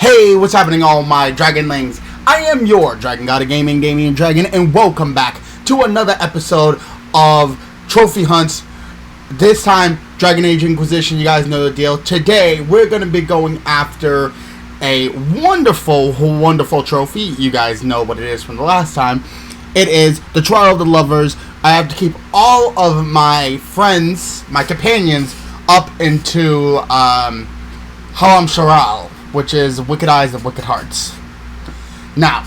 Hey, what's happening, all my Dragonlings? I am your Dragon God of Gaming, Damian Dragon, and welcome back to another episode of Trophy Hunts. This time, Dragon Age Inquisition, you guys know the deal. Today, we're going to be going after a wonderful, wonderful trophy. You guys know what it is from the last time. It is the Trial of the Lovers. I have to keep all of my friends, my companions, up into Haram Sharal, which is Wicked Eyes of Wicked Hearts. Now,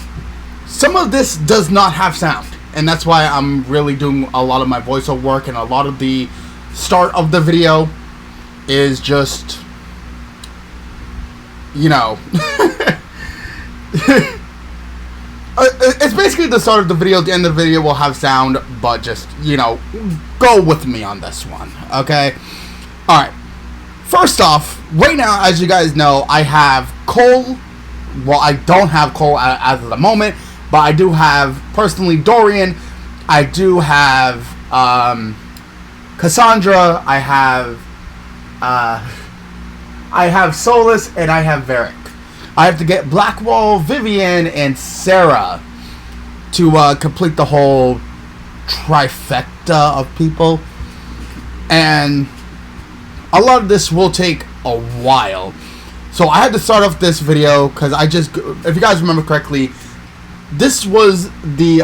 some of this does not have sound, and that's why I'm really doing a lot of my voiceover work, and a lot of the start of the video is just, you know, it's basically the start of the video. The end of the video will have sound, but just, you know, go with me on this one, okay? Alright, first off, right now, as you guys know, I have coal. Well, I don't have coal as of the moment, but I do have, personally, Dorian. I do have Cassandra. I have Solus, and I have Varric. I have to get Blackwall, Vivienne, and Sarah to complete the whole trifecta of people. And a lot of this will take a while. So I had to start off this video because if you guys remember correctly, this was the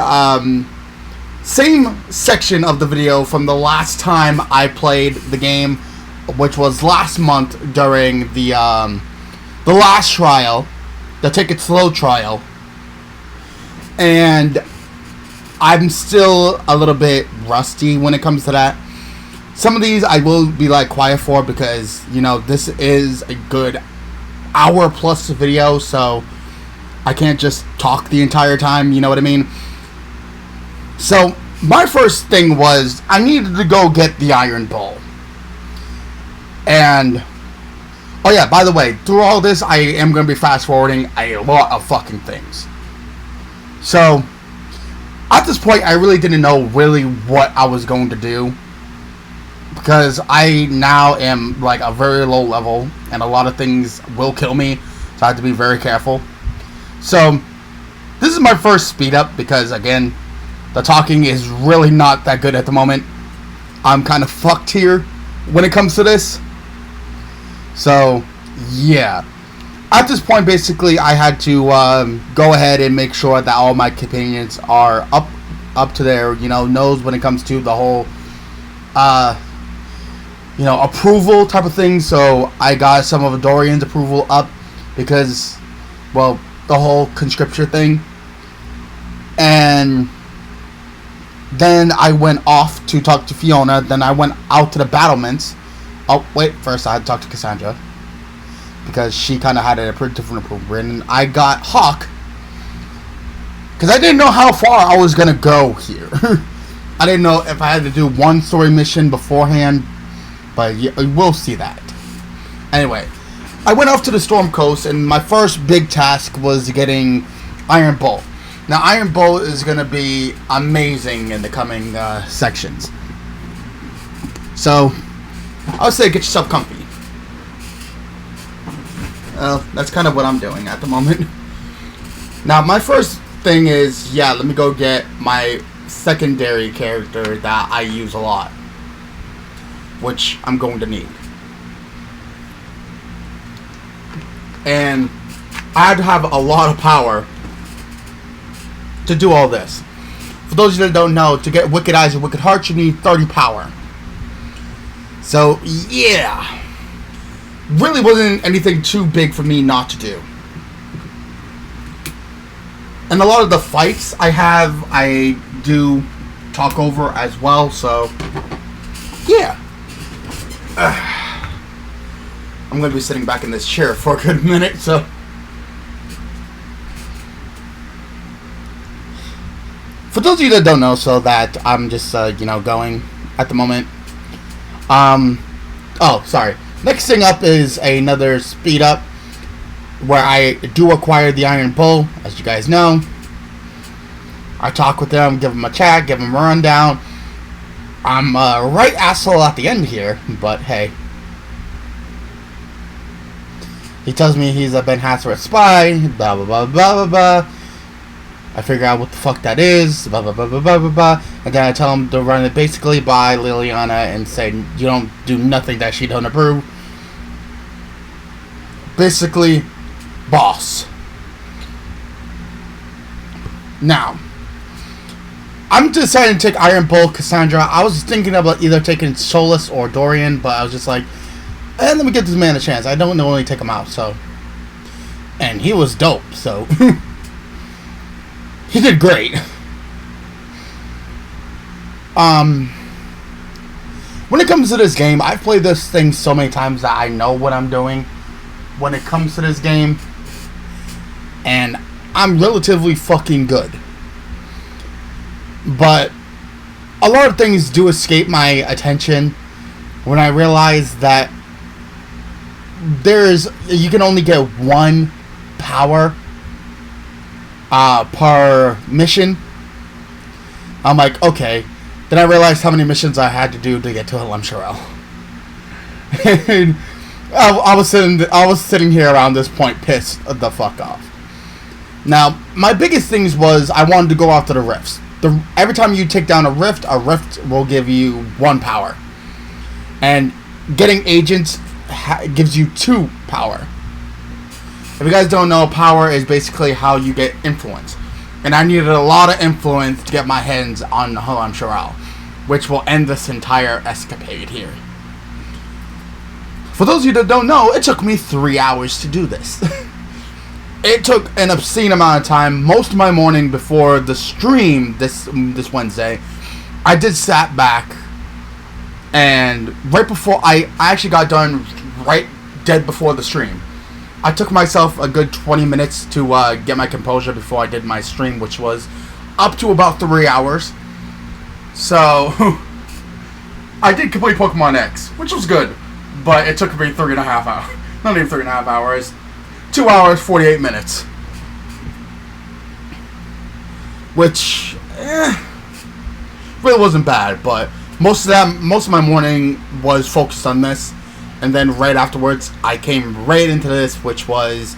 same section of the video from the last time I played the game, which was last month during the last trial, the Take It Slow trial. And I'm still a little bit rusty when it comes to that. Some of these I will be like quiet for because, you know, this is a good hour plus video, so I can't just talk the entire time, you know what I mean? So my first thing was I needed to go get the Iron Bull. And oh yeah, by the way, through all this I am going to be fast forwarding a lot of fucking things. So at this point I really didn't know really what I was going to do, because I now am like a very low level and a lot of things will kill me, so I have to be very careful. So this is my first speed up because, again, the talking is really not that good at the moment. I'm kind of fucked here when it comes to this. So yeah, at this point basically I had to go ahead and make sure that all my companions are up to their, you know, nose when it comes to the whole you know, approval type of thing. So I got some of Dorian's approval up because, well, the whole conscripture thing. And then I went off to talk to Fiona. Then I went out to the battlements. Oh, wait, first I had to talk to Cassandra because she kind of had a pretty different approval. And I got Hawk because I didn't know how far I was going to go here. I didn't know if I had to do one story mission beforehand, but we'll see that. Anyway, I went off to the Storm Coast, and my first big task was getting Iron Bull. Now, Iron Bull is going to be amazing in the coming sections. So, I would say get yourself comfy. Well, that's kind of what I'm doing at the moment. Now, my first thing is, yeah, let me go get my secondary character that I use a lot, which I'm going to need. And I had to have a lot of power to do all this. For those of you that don't know, to get Wicked Eyes and Wicked Hearts, you need 30 power. So, yeah. Really wasn't anything too big for me not to do. And a lot of the fights I do talk over as well, so yeah. I'm going to be sitting back in this chair for a good minute, so for those of you that don't know, so that I'm just you know, going at the moment. Oh, sorry. Next thing up is another speed up where I do acquire the Iron Bull, as you guys know. I talk with them, give them a chat, give them a rundown. I'm right asshole at the end here, but hey. He tells me he's a Ben Hassaret spy, blah blah blah blah blah blah. I figure out what the fuck that is, blah blah blah blah blah blah blah. And then I tell him to run it basically by Liliana and say you don't do nothing that she don't approve. Basically, boss. Now, I'm deciding to take Iron Bull, Cassandra. I was thinking about either taking Solus or Dorian, but I was just like, let me give this man a chance. I don't normally take him out, so. And he was dope, so. He did great. When it comes to this game, I've played this thing so many times that I know what I'm doing when it comes to this game. And I'm relatively fucking good. But a lot of things do escape my attention when I realize that you can only get one power per mission. I'm like, okay. Then I realized how many missions I had to do to get to Hessarian. And I was sitting here around this point pissed the fuck off. Now, my biggest things was I wanted to go after the rifts. Every time you take down a rift will give you 1 power. And getting agents gives you 2 power. If you guys don't know, power is basically how you get influence. And I needed a lot of influence to get my hands on Hessarian, which will end this entire escapade here. For those of you that don't know, it took me 3 hours to do this. It took an obscene amount of time. Most of my morning before the stream this Wednesday, I did sat back, and right before I actually got done right dead before the stream. I took myself a good 20 minutes to get my composure before I did my stream, which was up to about 3 hours. So I did complete Pokemon X, which was good, but it took me 3.5 hours. Not even 3.5 hours. 2 hours, 48 minutes. Which, really wasn't bad, but most of my morning was focused on this. And then right afterwards, I came right into this, which was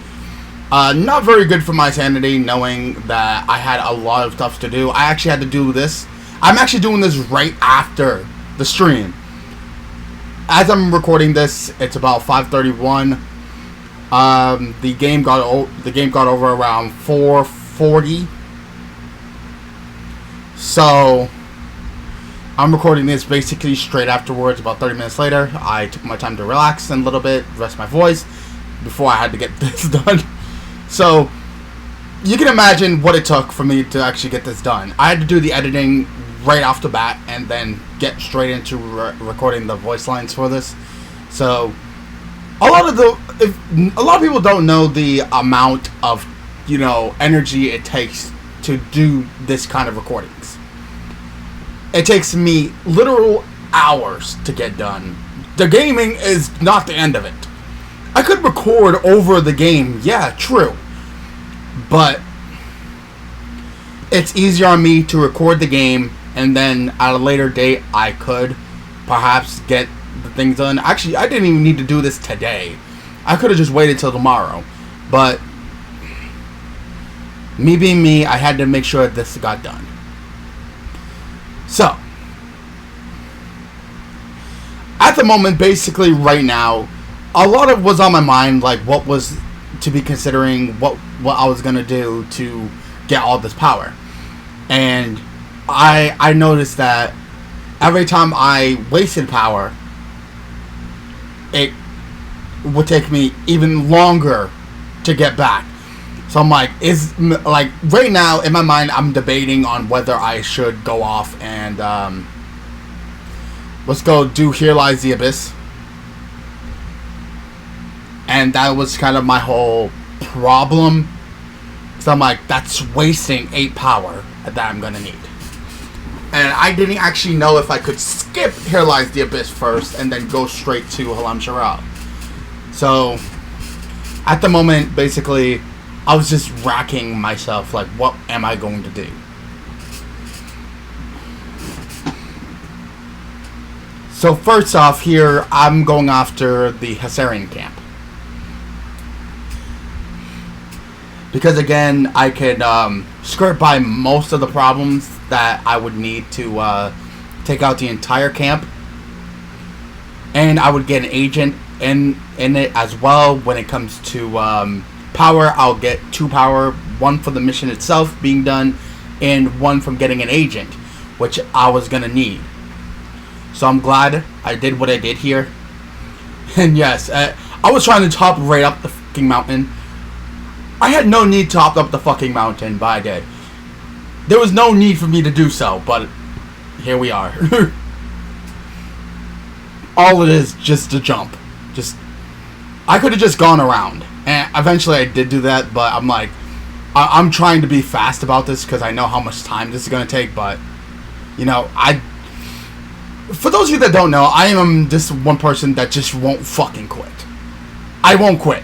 not very good for my sanity, knowing that I had a lot of stuff to do. I actually had to do this. I'm actually doing this right after the stream. As I'm recording this, it's about 5:31. The game got over around 4:40. So I'm recording this basically straight afterwards. About 30 minutes later, I took my time to relax and a little bit, rest my voice before I had to get this done. So you can imagine what it took for me to actually get this done. I had to do the editing right off the bat and then get straight into recording the voice lines for this. So a lot of people don't know the amount of, energy it takes to do this kind of recordings. It takes me literal hours to get done. The gaming is not the end of it. I could record over the game, yeah, true. But it's easier on me to record the game, and then at a later date, I could perhaps get the things done. Actually, I didn't even need to do this today. I could have just waited till tomorrow. But me being me, I had to make sure this got done. So, at the moment, basically right now, a lot of was on my mind, like what was to be considering, what I was going to do to get all this power. And I noticed that every time I wasted power, it would take me even longer to get back. So I'm like, right now in my mind, I'm debating on whether I should go off and let's go do Here Lies the Abyss. And that was kind of my whole problem. So I'm like, that's wasting 8 power that I'm gonna need. And I didn't actually know if I could skip Here Lies the Abyss first and then go straight to Hessarian. So at the moment, basically, I was just racking myself, like, what am I going to do? So first off here, I'm going after the Hessarian camp. because again, I could skirt by most of the problems that I would need to take out the entire camp, and I would get an agent in it as well. When it comes to power, I'll get 2 power, 1 for the mission itself being done, and 1 from getting an agent, which I was gonna need. So I'm glad I did what I did here. And yes, I was trying to top right up the fucking mountain. I had no need to hop up the fucking mountain, but I did. There was no need for me to do so, but here we are. All it is just to jump. I could have just gone around, and eventually I did do that, but I'm like, I'm trying to be fast about this because I know how much time this is going to take, but, you know, for those of you that don't know, I am this one person that just won't fucking quit. I won't quit.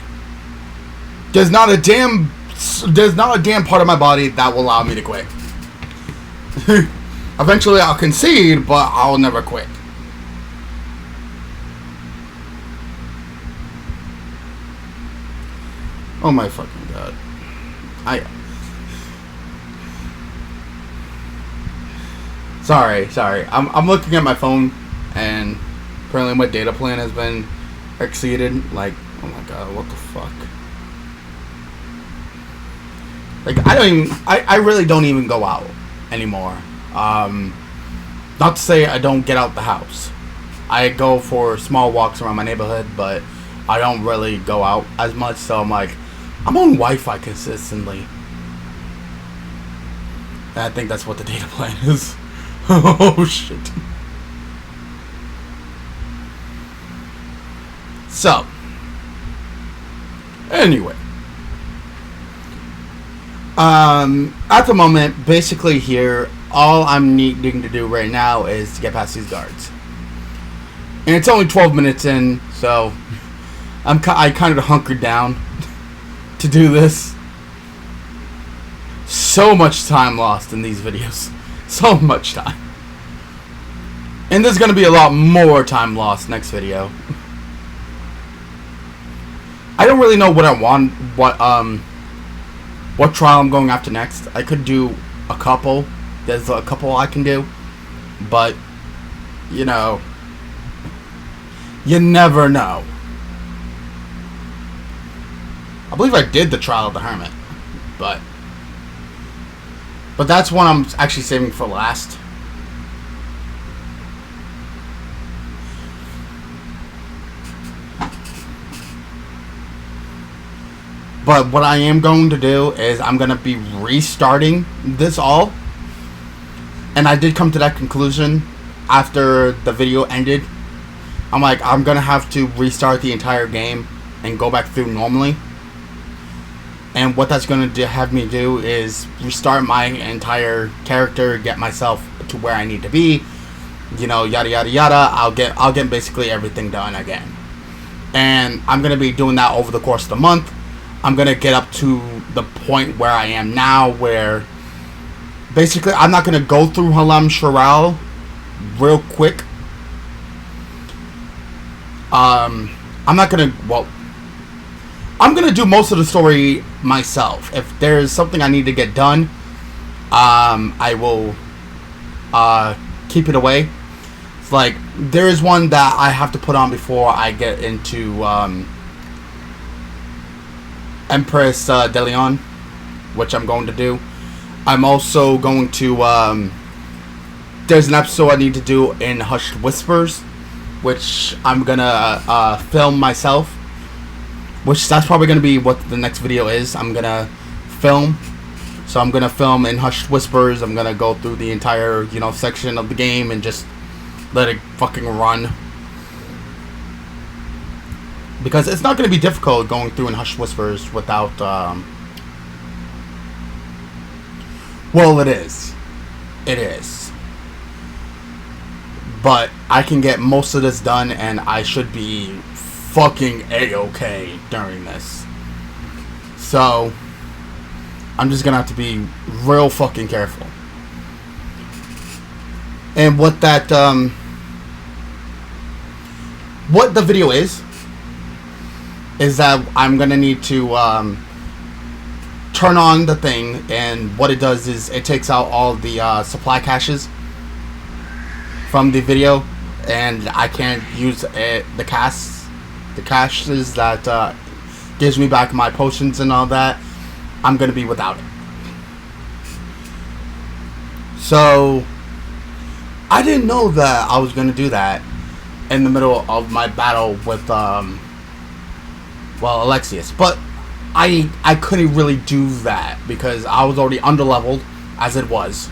There's not a damn part of my body that will allow me to quit. Eventually I'll concede, but I'll never quit. Oh my fucking god. Sorry. I'm looking at my phone, and apparently my data plan has been exceeded. Like, oh my god, what the fuck? Like, I really don't even go out anymore. Not to say I don't get out the house. I go for small walks around my neighborhood, but I don't really go out as much, so I'm like, I'm on Wi-Fi consistently. And I think that's what the data plan is. Oh shit. So, anyway. At the moment, basically here, all I'm needing to do right now is to get past these guards. And it's only 12 minutes in, so I kind of hunkered down to do this. So much time lost in these videos. So much time. And there's going to be a lot more time lost next video. I don't really know what I want, what trial I'm going after next. I could do a couple. There's a couple I can do. But, you know, you never know. I believe I did the Trial of the Hermit. But that's one I'm actually saving for last. But what I am going to do is I'm going to be restarting this all. And I did come to that conclusion after the video ended. I'm like, I'm going to have to restart the entire game and go back through normally. And what that's going to have me do is restart my entire character, get myself to where I need to be, you know, yada yada yada. I'll get basically everything done again. And I'm going to be doing that over the course of the month. I'm going to get up to the point where I am now, where basically I'm not going to go through Halam Sharal real quick. I'm not going to, well, I'm going to do most of the story myself. If there's something I need to get done, I will keep it away. It's like, there is one that I have to put on before I get into Empress de Leon, which I'm going to do. I'm also going to, there's an episode I need to do in Hushed Whispers, which I'm going to film myself. Which that's probably going to be what the next video is. I'm going to film. So I'm going to film in Hushed Whispers. I'm going to go through the entire, you know, section of the game and just let it fucking run. Because it's not going to be difficult going through in Hushed Whispers without, well, it is. It is. But I can get most of this done and I should be fucking A-okay during this. So I'm just gonna have to be real fucking careful. And what that what the video is that I'm gonna need to turn on the thing, and what it does is it takes out all the supply caches from the video, and I can't use the caches that gives me back my potions and all that. I'm gonna be without it. So I didn't know that I was gonna do that in the middle of my battle with Alexius, but I couldn't really do that because I was already underleveled as it was.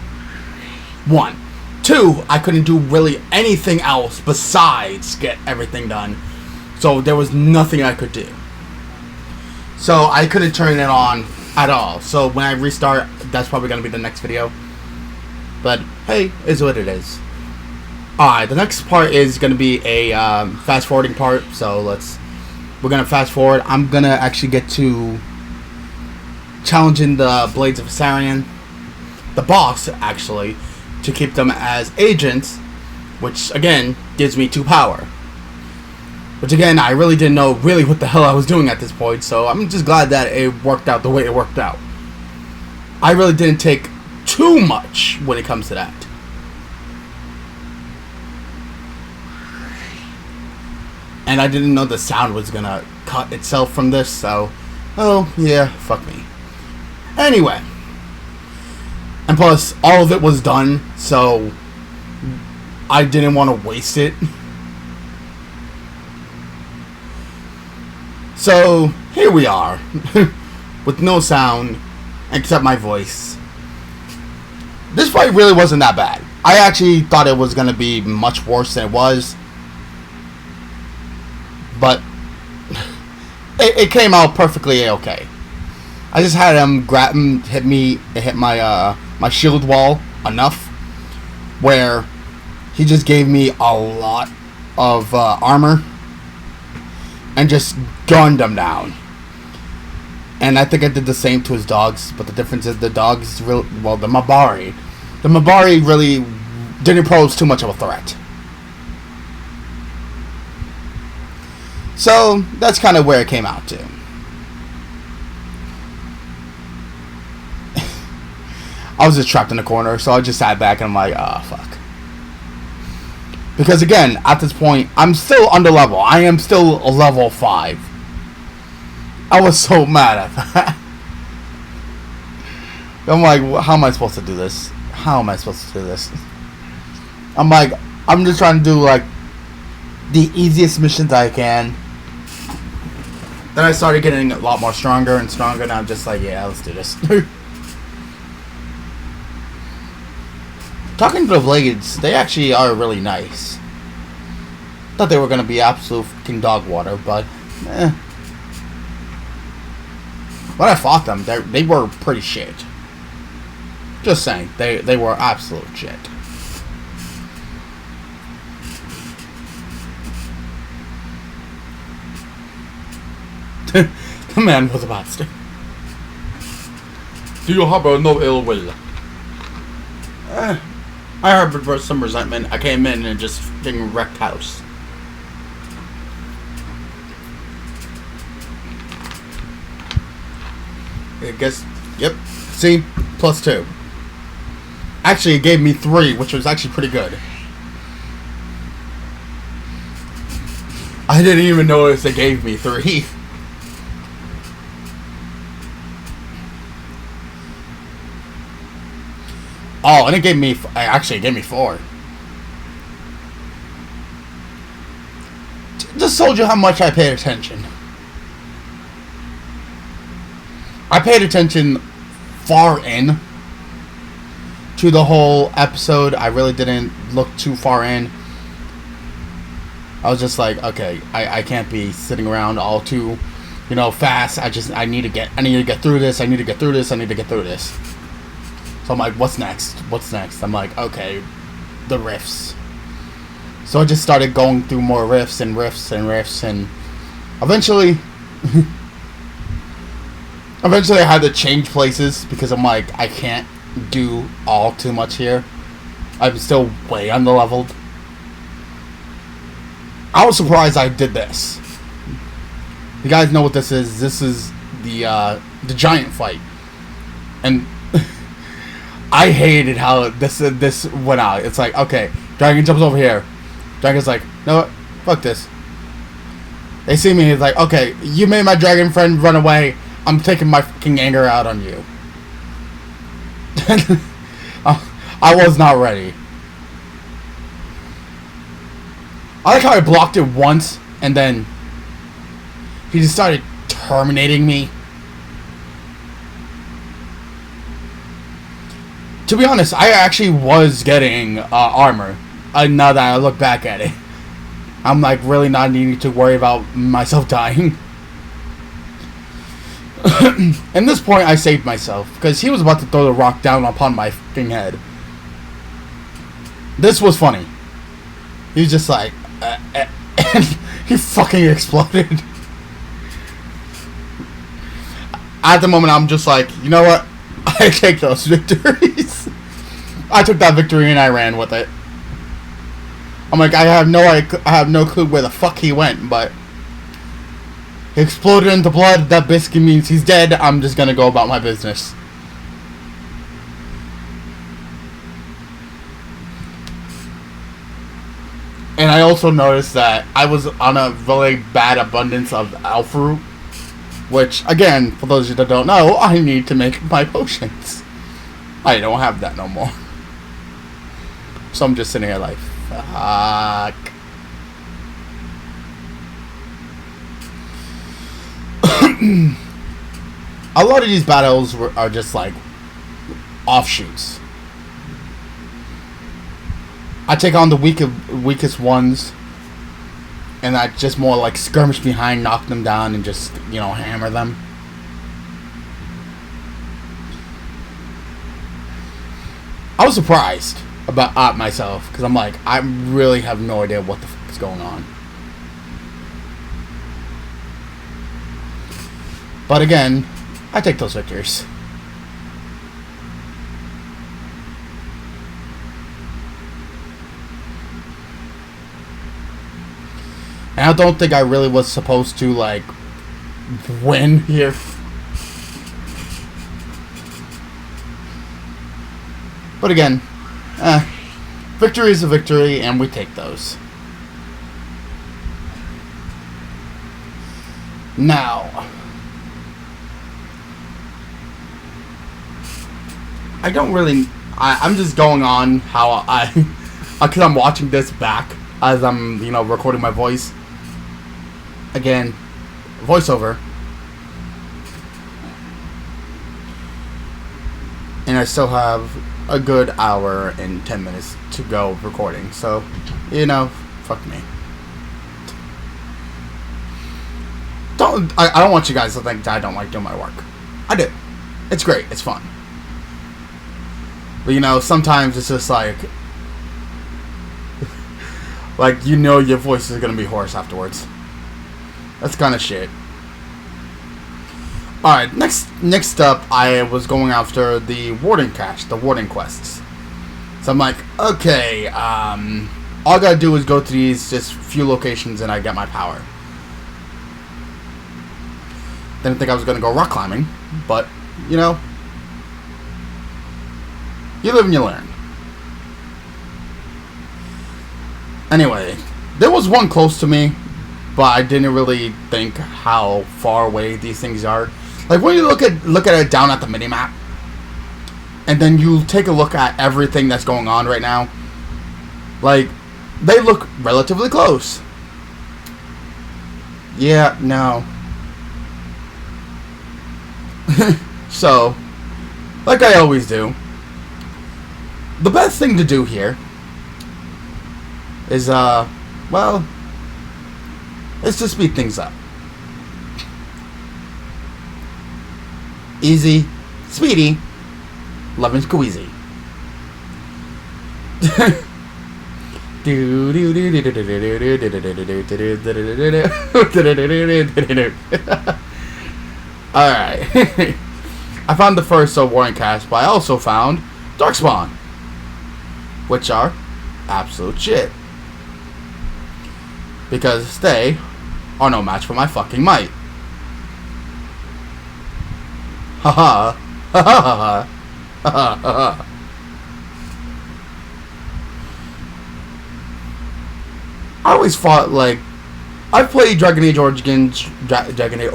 1. 2, I couldn't do really anything else besides get everything done. So there was nothing I could do. So I couldn't turn it on at all. So when I restart, that's probably going to be the next video. But hey, is what it is. Alright, the next part is going to be a fast forwarding part. So we're going to fast forward. I'm going to actually get to challenging the Blades of Hessarian, the boss actually, to keep them as agents, which again gives me 2 power. Which again, I really didn't know really what the hell I was doing at this point, so I'm just glad that it worked out the way it worked out. I really didn't take too much when it comes to that. And I didn't know the sound was gonna cut itself from this, so, oh yeah, fuck me. Anyway. And plus, all of it was done, so I didn't want to waste it. So, here we are, with no sound, except my voice. This fight really wasn't that bad. I actually thought it was going to be much worse than it was. But, it came out perfectly okay. I just had him grab him, hit my shield wall enough, where he just gave me a lot of armor. And just gunned him down. And I think I did the same to his dogs. But the difference is the dogs, the Mabari. The Mabari really didn't pose too much of a threat. So, that's kind of where it came out to. I was just trapped in the corner. So I just sat back and I'm like, oh, fuck. Because again, at this point, I'm still under level. I am still a level 5. I was so mad at that. I'm like, how am I supposed to do this? How am I supposed to do this? I'm like, I'm just trying to do like the easiest missions I can. Then I started getting a lot more stronger and stronger, and I'm just like, yeah, let's do this. Talking to the Blades, they actually are really nice. Thought they were going to be absolute fucking dog water, but when I fought them, they were pretty shit. Just saying, they were absolute shit. The man was a bastard. Do you harbor no ill will? I harbored some resentment. I came in and just fucking wrecked house. I guess, yep. See? +2. Actually, it gave me 3, which was actually pretty good. I didn't even notice it gave me 3. Oh, and it gave me... Actually, it gave me 4. Just told you how much I paid attention. I paid attention far in to the whole episode. I really didn't look too far in. I was just like, okay, I can't be sitting around all too, fast. I need to get through this. I need to get through this. So I'm like, what's next? I'm like, okay, the rifts. So I just started going through more rifts and eventually I had to change places because I'm like, I can't do all too much here. I'm still way underleveled. I was surprised I did this. You guys know what this is. This is the giant fight. And I hated how this went out. It's like, okay, Dragon jumps over here. Dragon's like, no, fuck this. They see me, it's like, okay, you made my dragon friend run away. I'm taking my fucking anger out on you. I was not ready. I like how I blocked it once, and then he just started terminating me. To be honest, I actually was getting armor. Now that I look back at it, I'm like really not needing to worry about myself dying. At this point, I saved myself because he was about to throw the rock down upon my fucking head. This was funny. He was just like, and he fucking exploded. At the moment, I'm just like, you know what? I take those victories. I took that victory and I ran with it. I'm like, I have no clue where the fuck he went, but he exploded into blood. That basically means he's dead. I'm just gonna go about my business. And I also noticed that I was on a really bad abundance of alpha root, which, again, for those of you that don't know, I need to make my potions. I don't have that no more. So I'm just sitting here like, fuck. A lot of these battles are just like offshoots. I take on the weakest ones, and I just more like skirmish behind, knock them down, and just, you know, hammer them. I was surprised about myself, because I'm like, I really have no idea what the fuck is going on. But again, I take those victories. And I don't think I really was supposed to, like, win here. But again, victory is a victory, and we take those. Now, I don't really... I'm just going on how because I'm watching this back as I'm, you know, recording my voice. Again, voiceover. And I still have a good hour and 10 minutes to go recording. So, you know, fuck me. I don't want you guys to think that I don't like doing my work. I do. It's great. It's fun. But, you know, sometimes it's just like, you know, your voice is going to be hoarse afterwards. That's kind of shit. Alright, next up, I was going after the Warden cache, the Warden quests. So I'm like, okay, all I gotta do is go to these just few locations and I get my power. Didn't think I was gonna go rock climbing, but, you know, you live and you learn. Anyway, there was one close to me, but I didn't really think how far away these things are. Like, when you look at it down at the minimap, and then you take a look at everything that's going on right now, like, they look relatively close. Yeah, no. So, like I always do, the best thing to do here is, well, let's just speed things up. Easy, speedy, loving squeezy. Alright. I found the first Warden cast, but I also found Darkspawn, which are absolute shit. Because they are no match for my fucking might. Haha. I always thought, like, I've played Dragon Age Origins, Dragon Age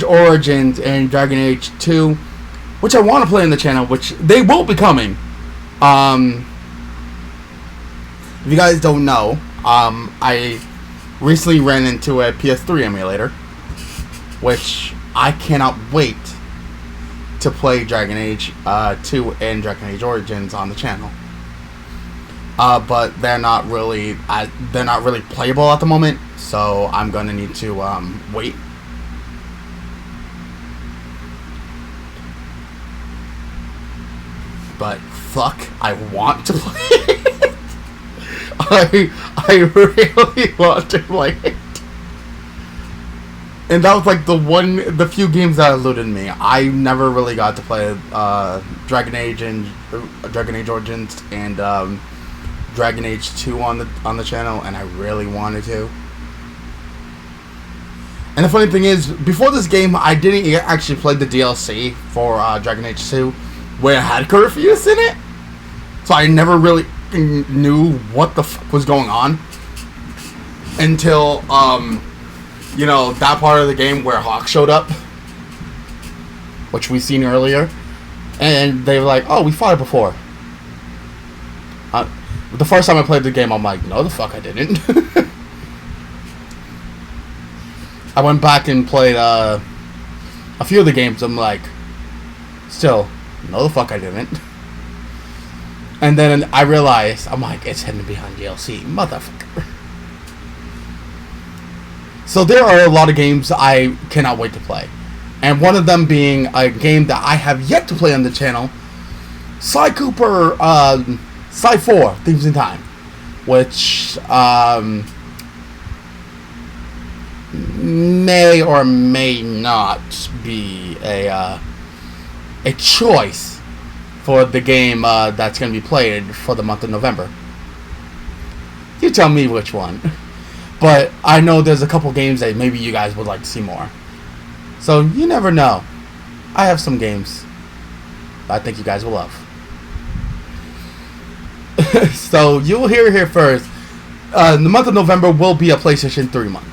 Origins, and Dragon Age 2, which I want to play on the channel, which they will be coming. If you guys don't know, I recently ran into a PS3 emulator, which I cannot wait to play Dragon Age 2 and Dragon Age Origins on the channel. But they're not really playable at the moment, so I'm gonna need to wait. But fuck, I want to play it. I really want to play it. And that was like the few games that eluded me. I never really got to play Dragon Age and Dragon Age Origins and Dragon Age 2 on the channel, and I really wanted to. And the funny thing is, before this game, I didn't actually play the DLC for Dragon Age 2, where it had curfews in it. So I never really knew what the fuck was going on until, you know, that part of the game where Hawk showed up, which we seen earlier, and they were like, "Oh, we fought it before." The first time I played the game, I'm like, "No, the fuck I didn't." I went back and played a few of the games. I'm like, still, no, the fuck I didn't. And then I realized, I'm like, it's hidden behind DLC, motherfucker. So there are a lot of games I cannot wait to play. And one of them being a game that I have yet to play on the channel, Sly Cooper, Sly 4, Thieves in Time. Which, may or may not be a choice for the game that's going to be played for the month of November. You tell me which one. But I know there's a couple games that maybe you guys would like to see more. So you never know. I have some games I think you guys will love. So you'll hear it here first. The month of November will be a PlayStation 3 month,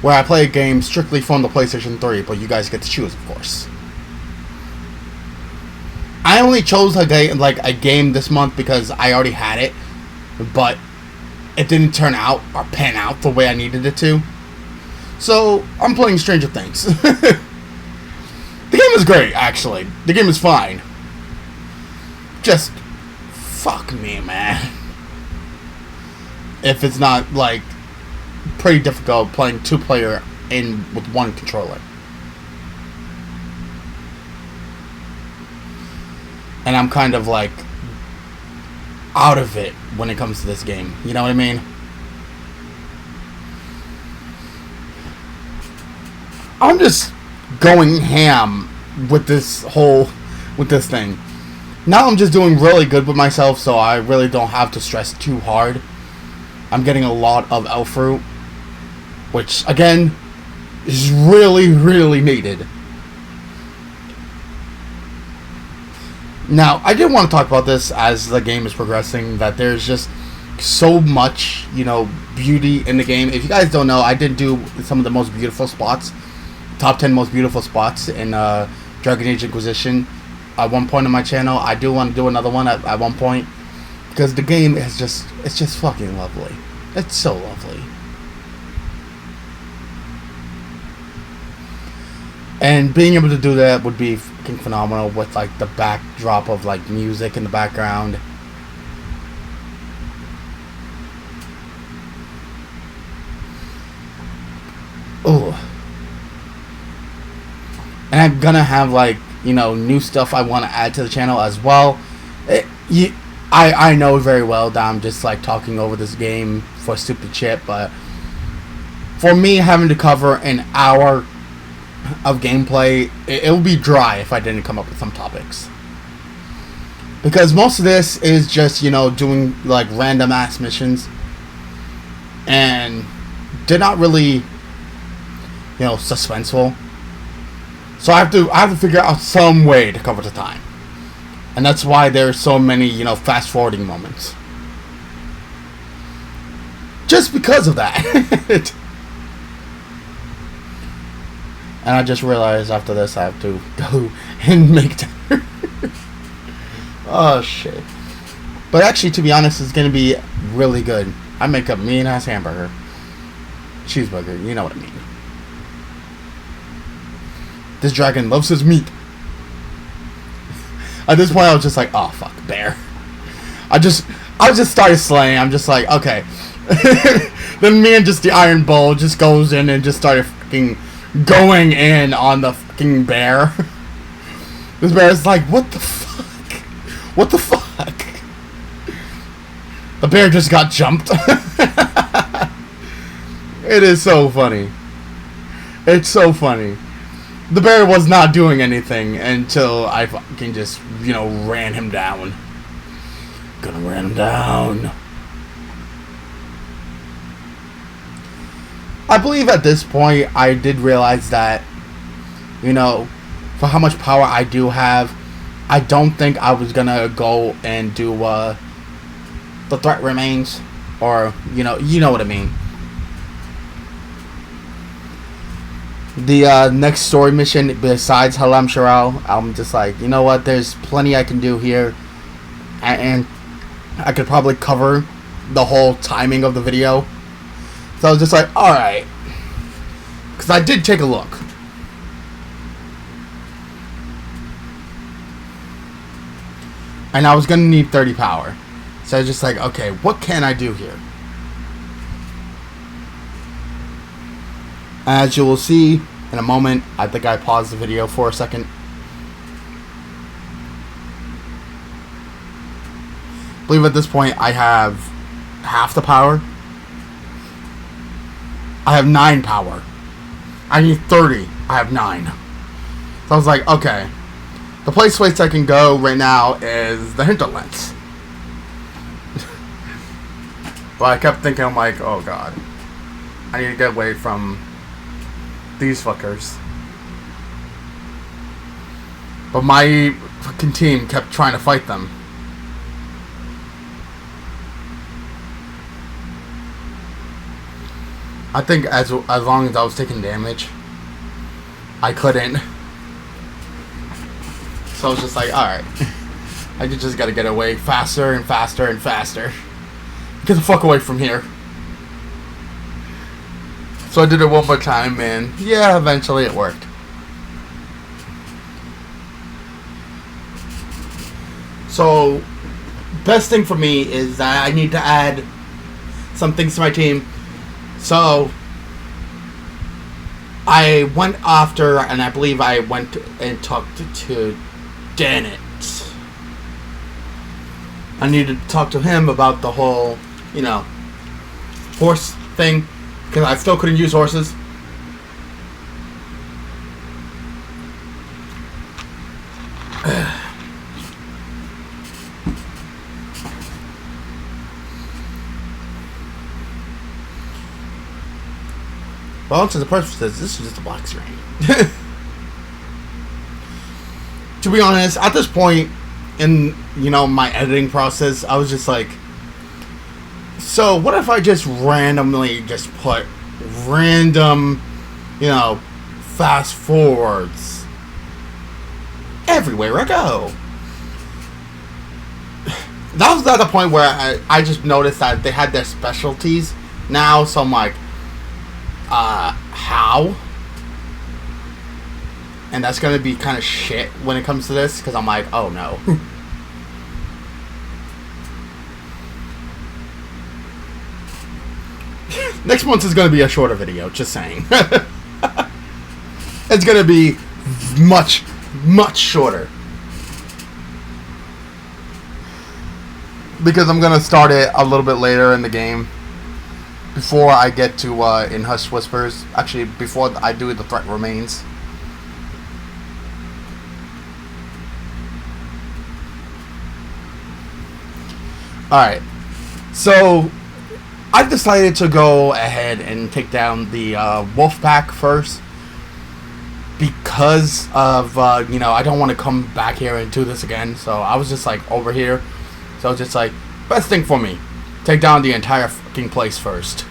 where I play a game strictly from the PlayStation 3, but you guys get to choose, of course. I only chose a game this month because I already had it, but it didn't turn out or pan out the way I needed it to. So I'm playing Stranger Things. The game is great, actually. The game is fine. Just fuck me, man. If it's not like pretty difficult playing 2-player in with one controller. And I'm kind of like out of it when it comes to this game. You know what I mean? I'm just going ham with this thing. Now I'm just doing really good with myself, so I really don't have to stress too hard. I'm getting a lot of elf fruit, which again is really, really needed. Now, I did want to talk about this as the game is progressing, that there's just so much, you know, beauty in the game. If you guys don't know, I did do some of the most beautiful spots, top 10 most beautiful spots in Dragon Age Inquisition at one point on my channel. I do want to do another one at one point, because the game is just, it's just fucking lovely. It's so lovely. And being able to do that would be fucking phenomenal with like the backdrop of like music in the background. Oh. And I'm gonna have like, you know, new stuff I want to add to the channel as well. I know very well that I'm just like talking over this game for stupid shit, but for me having to cover an hour of gameplay, it would be dry if I didn't come up with some topics. Because most of this is just, you know, doing like random ass missions, and they're not really, you know, suspenseful. So I have to figure out some way to cover the time. And that's why there's so many, you know, fast forwarding moments. Just because of that. And I just realized after this I have to go and make dinner. Oh shit. But actually, to be honest, it's gonna be really good. I make a mean ass hamburger. Cheeseburger, you know what I mean. This dragon loves his meat. At this point I was just like, oh fuck, bear. I just started slaying. I'm just like, okay. Then me and just the Iron Bull just goes in and just started fucking going in on the fucking bear. This bear is like, what the fuck? What the fuck? The bear just got jumped. It is so funny. It's so funny. The bear was not doing anything until I fucking just, you know, ran him down. Gonna ran him down. I believe at this point I did realize that, you know, for how much power I do have, I don't think I was gonna go and do the threat remains, or you know what I mean. The next story mission besides Halam Sharal, I'm just like, you know what, there's plenty I can do here, and I could probably cover the whole timing of the video. So I was just like, alright, because I did take a look. And I was going to need 30 power. So I was just like, okay, what can I do here? As you will see in a moment, I think I paused the video for a second. I believe at this point I have half the power. I have 9 power. I need 30. I have 9. So I was like, okay. The place I can go right now is the hinterlands. But I kept thinking, I'm like, oh god. I need to get away from these fuckers. But my fucking team kept trying to fight them. I think as long as I was taking damage, I couldn't. So I was just like, alright. I just gotta get away faster and faster and faster. Get the fuck away from here. So I did it one more time, and yeah, eventually it worked. So, best thing for me is that I need to add some things to my team. So, I went after, and I believe I went and talked to Janet. I needed to talk to him about the whole, you know, horse thing, because I still couldn't use horses. Well, to the purposes, this is just a black screen. To be honest, at this point in, you know, my editing process, I was just like, so what if I just randomly just put random, you know, fast forwards everywhere I go? That was at the point where I just noticed that they had their specialties now, so I'm like, how? And that's gonna be kind of shit when it comes to this, because I'm like, oh no. Next month is gonna be a shorter video, just saying. It's gonna be much, much shorter. Because I'm gonna start it a little bit later in the game. Before I get to in Hush Whispers. Actually, before I do the threat remains. Alright. So, I've decided to go ahead and take down the wolf pack first. because of, you know, I don't want to come back here and do this again. So I was just like over here. So I was just like, best thing for me, take down the entire fucking place first.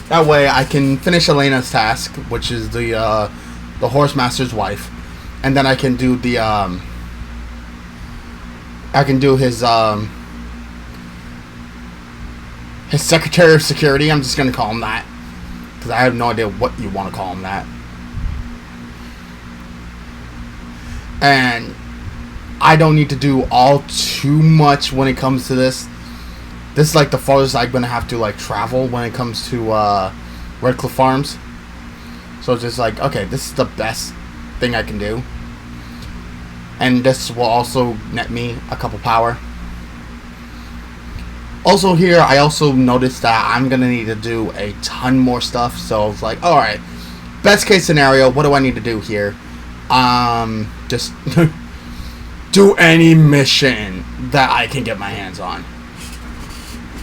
That way I can finish Elena's task, which is the horse master's wife. And then I can do the, I can do his Secretary of Security. I'm just going to call him that. Because I have no idea what you want to call him that. And I don't need to do all too much when it comes to this. This is like the farthest I'm going to have to like travel when it comes to Redcliffe Farms. So it's just like, okay, this is the best thing I can do. And this will also net me a couple power. Also here, I also noticed that I'm going to need to do a ton more stuff. So I was like, alright, best case scenario, what do I need to do here? Just do any mission that I can get my hands on.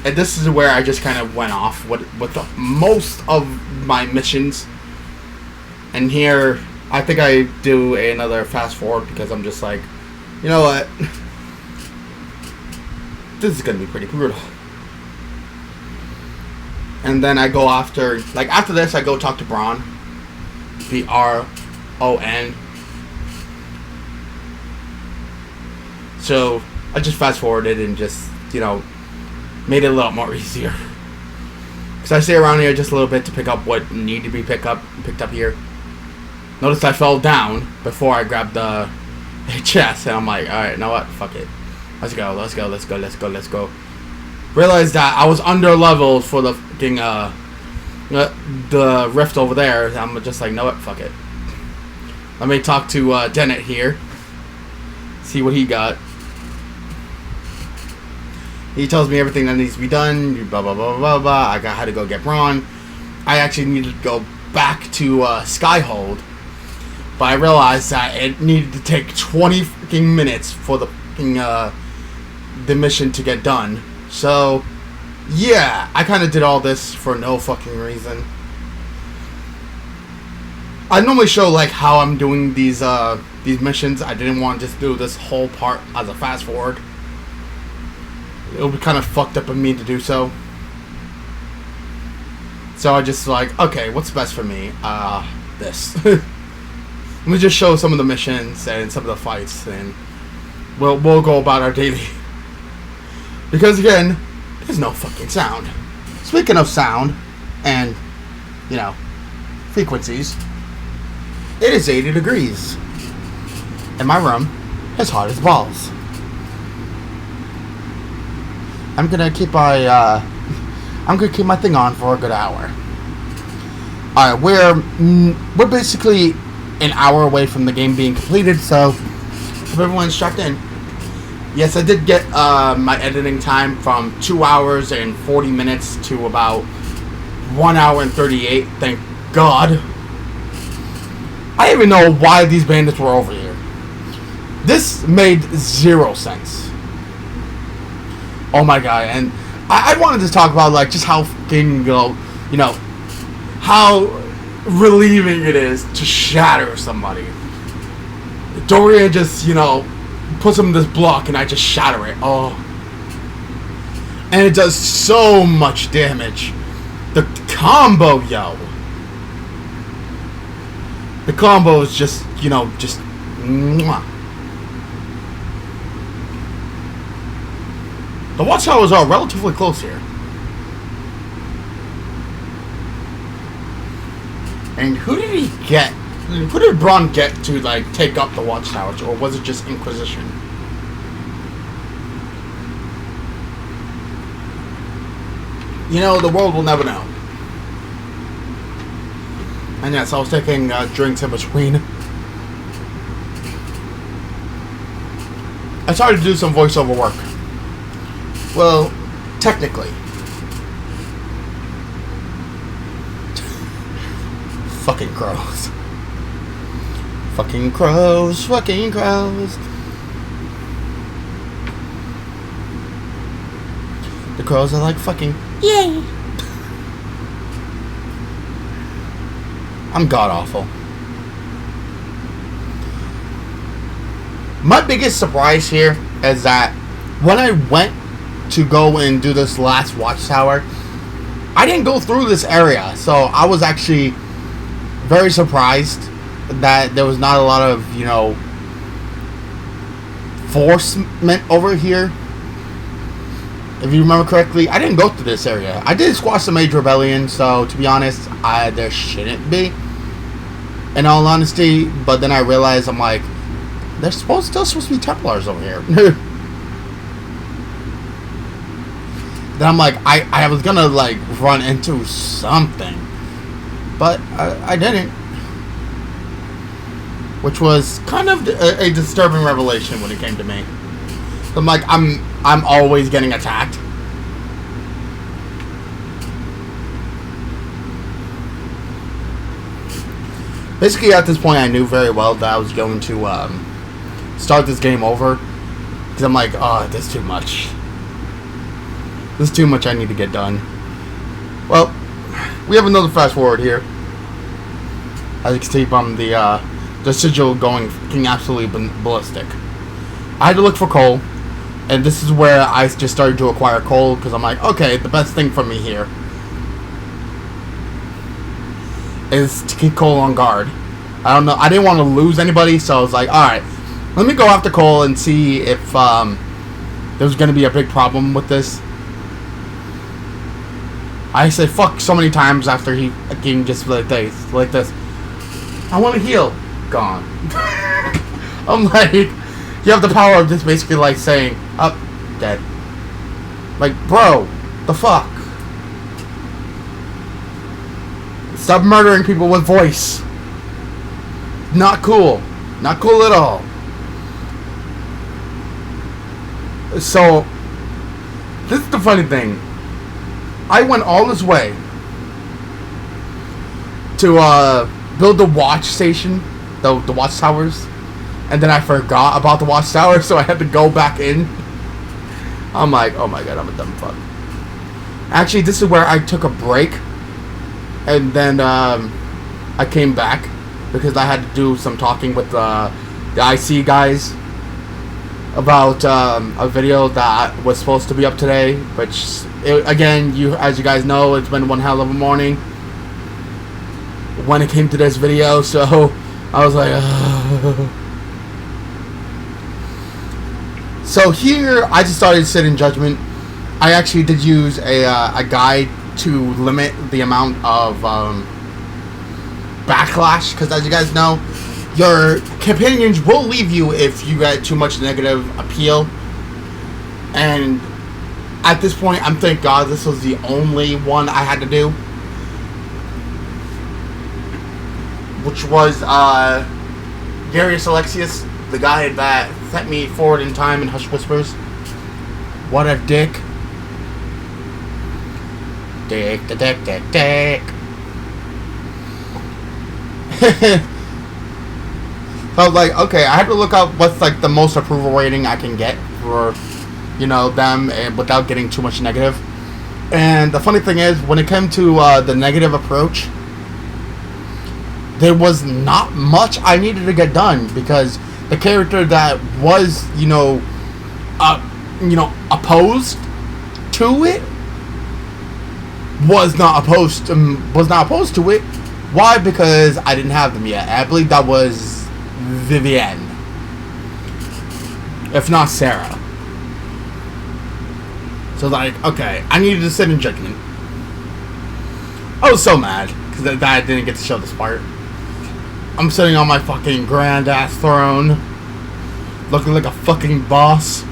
And this is where I just kind of went off with the most of my missions. And here, I think I do another fast forward because I'm just like, you know what? This is going to be pretty brutal. And then I go after, like after this, I go talk to Bron. B-R-O-N. So I just fast forwarded and just, you know, made it a little more easier. Because I stay around here just a little bit to pick up what need to be picked up here. Notice I fell down before I grabbed the chest, and I'm like, alright, you know what? Fuck it. Let's go. Realized that I was under leveled for the fucking, the rift over there. I'm just like, no, what? Fuck it. Let me talk to Dennett here. See what he got. He tells me everything that needs to be done. Blah, blah, blah, blah, blah. I had to go get Bron. I actually needed to go back to Skyhold. But I realized that it needed to take 20 freaking minutes for the freaking, the mission to get done. So, yeah, I kind of did all this for no fucking reason. I normally show like how I'm doing these missions. I didn't want to just do this whole part as a fast forward. It would be kind of fucked up of me to do so. So I just like, okay, what's best for me? This. Let me just show some of the missions and some of the fights, and we'll go about our daily. Because again, there's no fucking sound. Speaking of sound and, you know, frequencies, it is 80 degrees. And my room is hot as balls. I'm gonna keep my thing on for a good hour. Alright, we're basically an hour away from the game being completed, so if everyone's strapped in. Yes, I did get my editing time from 2 hours and 40 minutes to about 1 hour and 38, thank God. I didn't even know why these bandits were over here. This made zero sense. Oh my god, and I wanted to talk about like just how fucking, you know, how relieving it is to shatter somebody. Dorian just, you know, puts him in this block and I just shatter it. Oh. And it does so much damage. The combo, yo. The combo is just, you know, just mwah. The watchtowers are relatively close here. And who did he get? Who did Bron get to, like, take up the watchtowers? Or was it just Inquisition? You know, the world will never know. And yes, I was taking drinks in between. I started to do some voiceover work. Well, technically. Fucking crows. Fucking crows. Fucking crows. The crows are like fucking yay. I'm god awful. My biggest surprise here is that when I went to go and do this last watchtower, I didn't go through this area, so I was actually very surprised that there was not a lot of, you know, enforcement over here. If you remember correctly, I didn't go through this area. I did squash the Major Rebellion, so to be honest, there shouldn't be, in all honesty. But then I realized, I'm like, there's still supposed to be Templars over here. Then I'm like, I was gonna like run into something, but I didn't, which was kind of a disturbing revelation when it came to me. I'm like, I'm always getting attacked. Basically, at this point, I knew very well that I was going to start this game over, because I'm like, oh, this is too much. This is too much I need to get done. Well, we have another fast forward here. As you can see from the sigil going fucking absolutely ballistic. I had to look for coal, and this is where I just started to acquire coal, because I'm like, okay, the best thing for me here is to keep coal on guard. I don't know, I didn't want to lose anybody, so I was like, alright, let me go after coal and see if there's going to be a big problem with this. I said fuck so many times after he again just like this. I want to heal. Gone. I'm like, you have the power of just basically like saying, up, dead. Like, bro, the fuck? Stop murdering people with voice. Not cool. Not cool at all. So, this is the funny thing. I went all this way to build the watch station, the watchtowers, and then I forgot about the watchtower, so I had to go back in. I'm like, oh my god, I'm a dumb fuck. Actually, this is where I took a break, and then I came back because I had to do some talking with the IC guys about a video that was supposed to be up today, which again, as you guys know, it's been one hell of a morning when it came to this video, so I was like, ugh. So here I just started sitting judgment. I actually did use a guide to limit the amount of backlash, because as you guys know, your companions will leave you if you get too much negative appeal. And at this point, I'm thank God this was the only one I had to do, which was Darius Alexius, the guy that sent me forward in time in Hush Whispers. What a dick. Dick. So I was like, okay, I had to look up what's like the most approval rating I can get for, you know, them, and without getting too much negative. And the funny thing is, when it came to the negative approach, there was not much I needed to get done, because the character that was, opposed to it was not opposed to it. Why? Because I didn't have them yet. I believe that was Vivienne, if not Sarah. So like, okay, I needed to sit in judgment. I was so mad because I didn't get to show this part. I'm sitting on my fucking grand ass throne, looking like a fucking boss.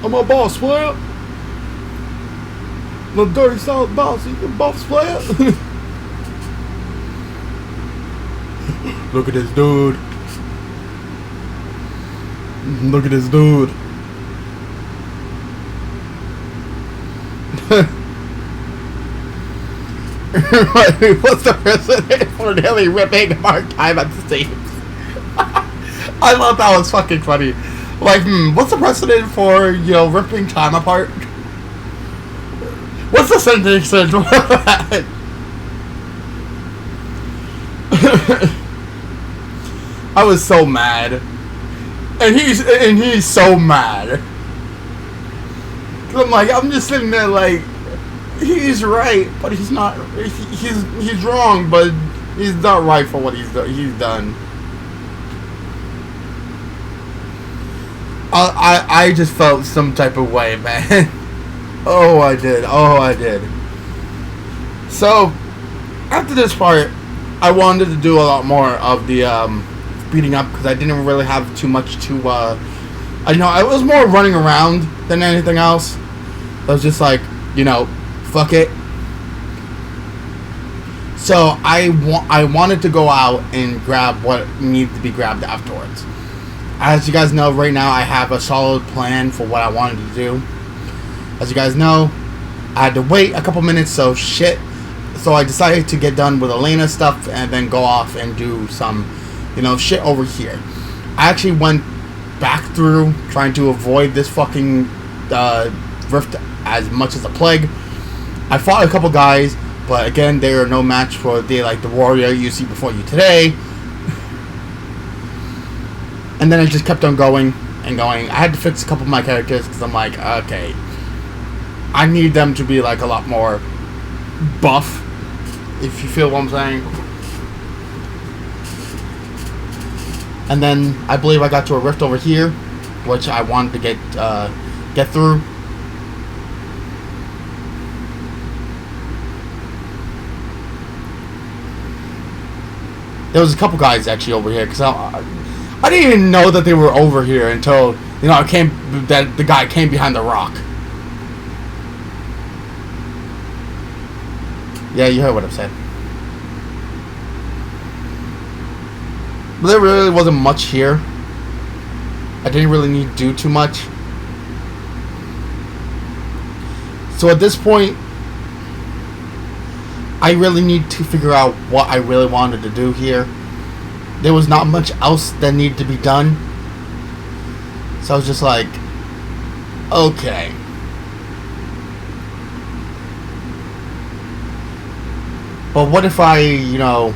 I'm a boss, player. The dirty solid boss, you can boss, player. Look at this dude. Look at this dude. What's the precedent for nearly ripping mark time at the seams? I thought that was fucking funny. Like, what's the precedent for, ripping time apart? What's the sentence for that? I was so mad. And he's so mad. I'm just sitting there like, he's right, but he's not. He's wrong, but he's not right for what he's done. I just felt some type of way, man. Oh, I did. So, after this part, I wanted to do a lot more of the beating up because I didn't really have too much to. I was more running around than anything else. I was just like, fuck it. So I wanted to go out and grab what needed to be grabbed afterwards. As you guys know, right now I have a solid plan for what I wanted to do. As you guys know, I had to wait a couple minutes, so I decided to get done with Elena stuff and then go off and do some, shit over here. I actually went back through trying to avoid this fucking rift as much as a plague. I fought a couple guys, but again, they are no match for the warrior you see before you today. And then I just kept on going and going. I had to fix a couple of my characters because I'm like, okay, I need them to be like a lot more buff, if you feel what I'm saying. And then I believe I got to a rift over here, which I wanted to get through. There was a couple guys actually over here because I didn't even know that they were over here until the guy came behind the rock. Yeah, you heard what I said. But there really wasn't much here. I didn't really need to do too much. So at this point, I really need to figure out what I really wanted to do here. There was not much else that needed to be done. So I was just like, okay. But what if I,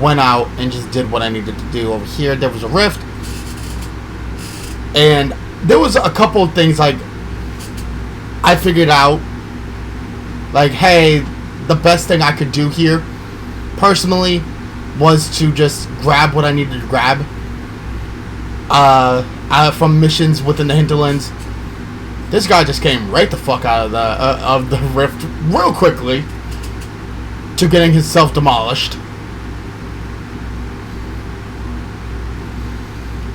went out and just did what I needed to do over here? There was a rift. And there was a couple of things I figured out. Like, hey, the best thing I could do here, personally, was to just grab what I needed to grab from missions within the hinterlands. This guy just came right the fuck out of the rift real quickly to getting himself demolished.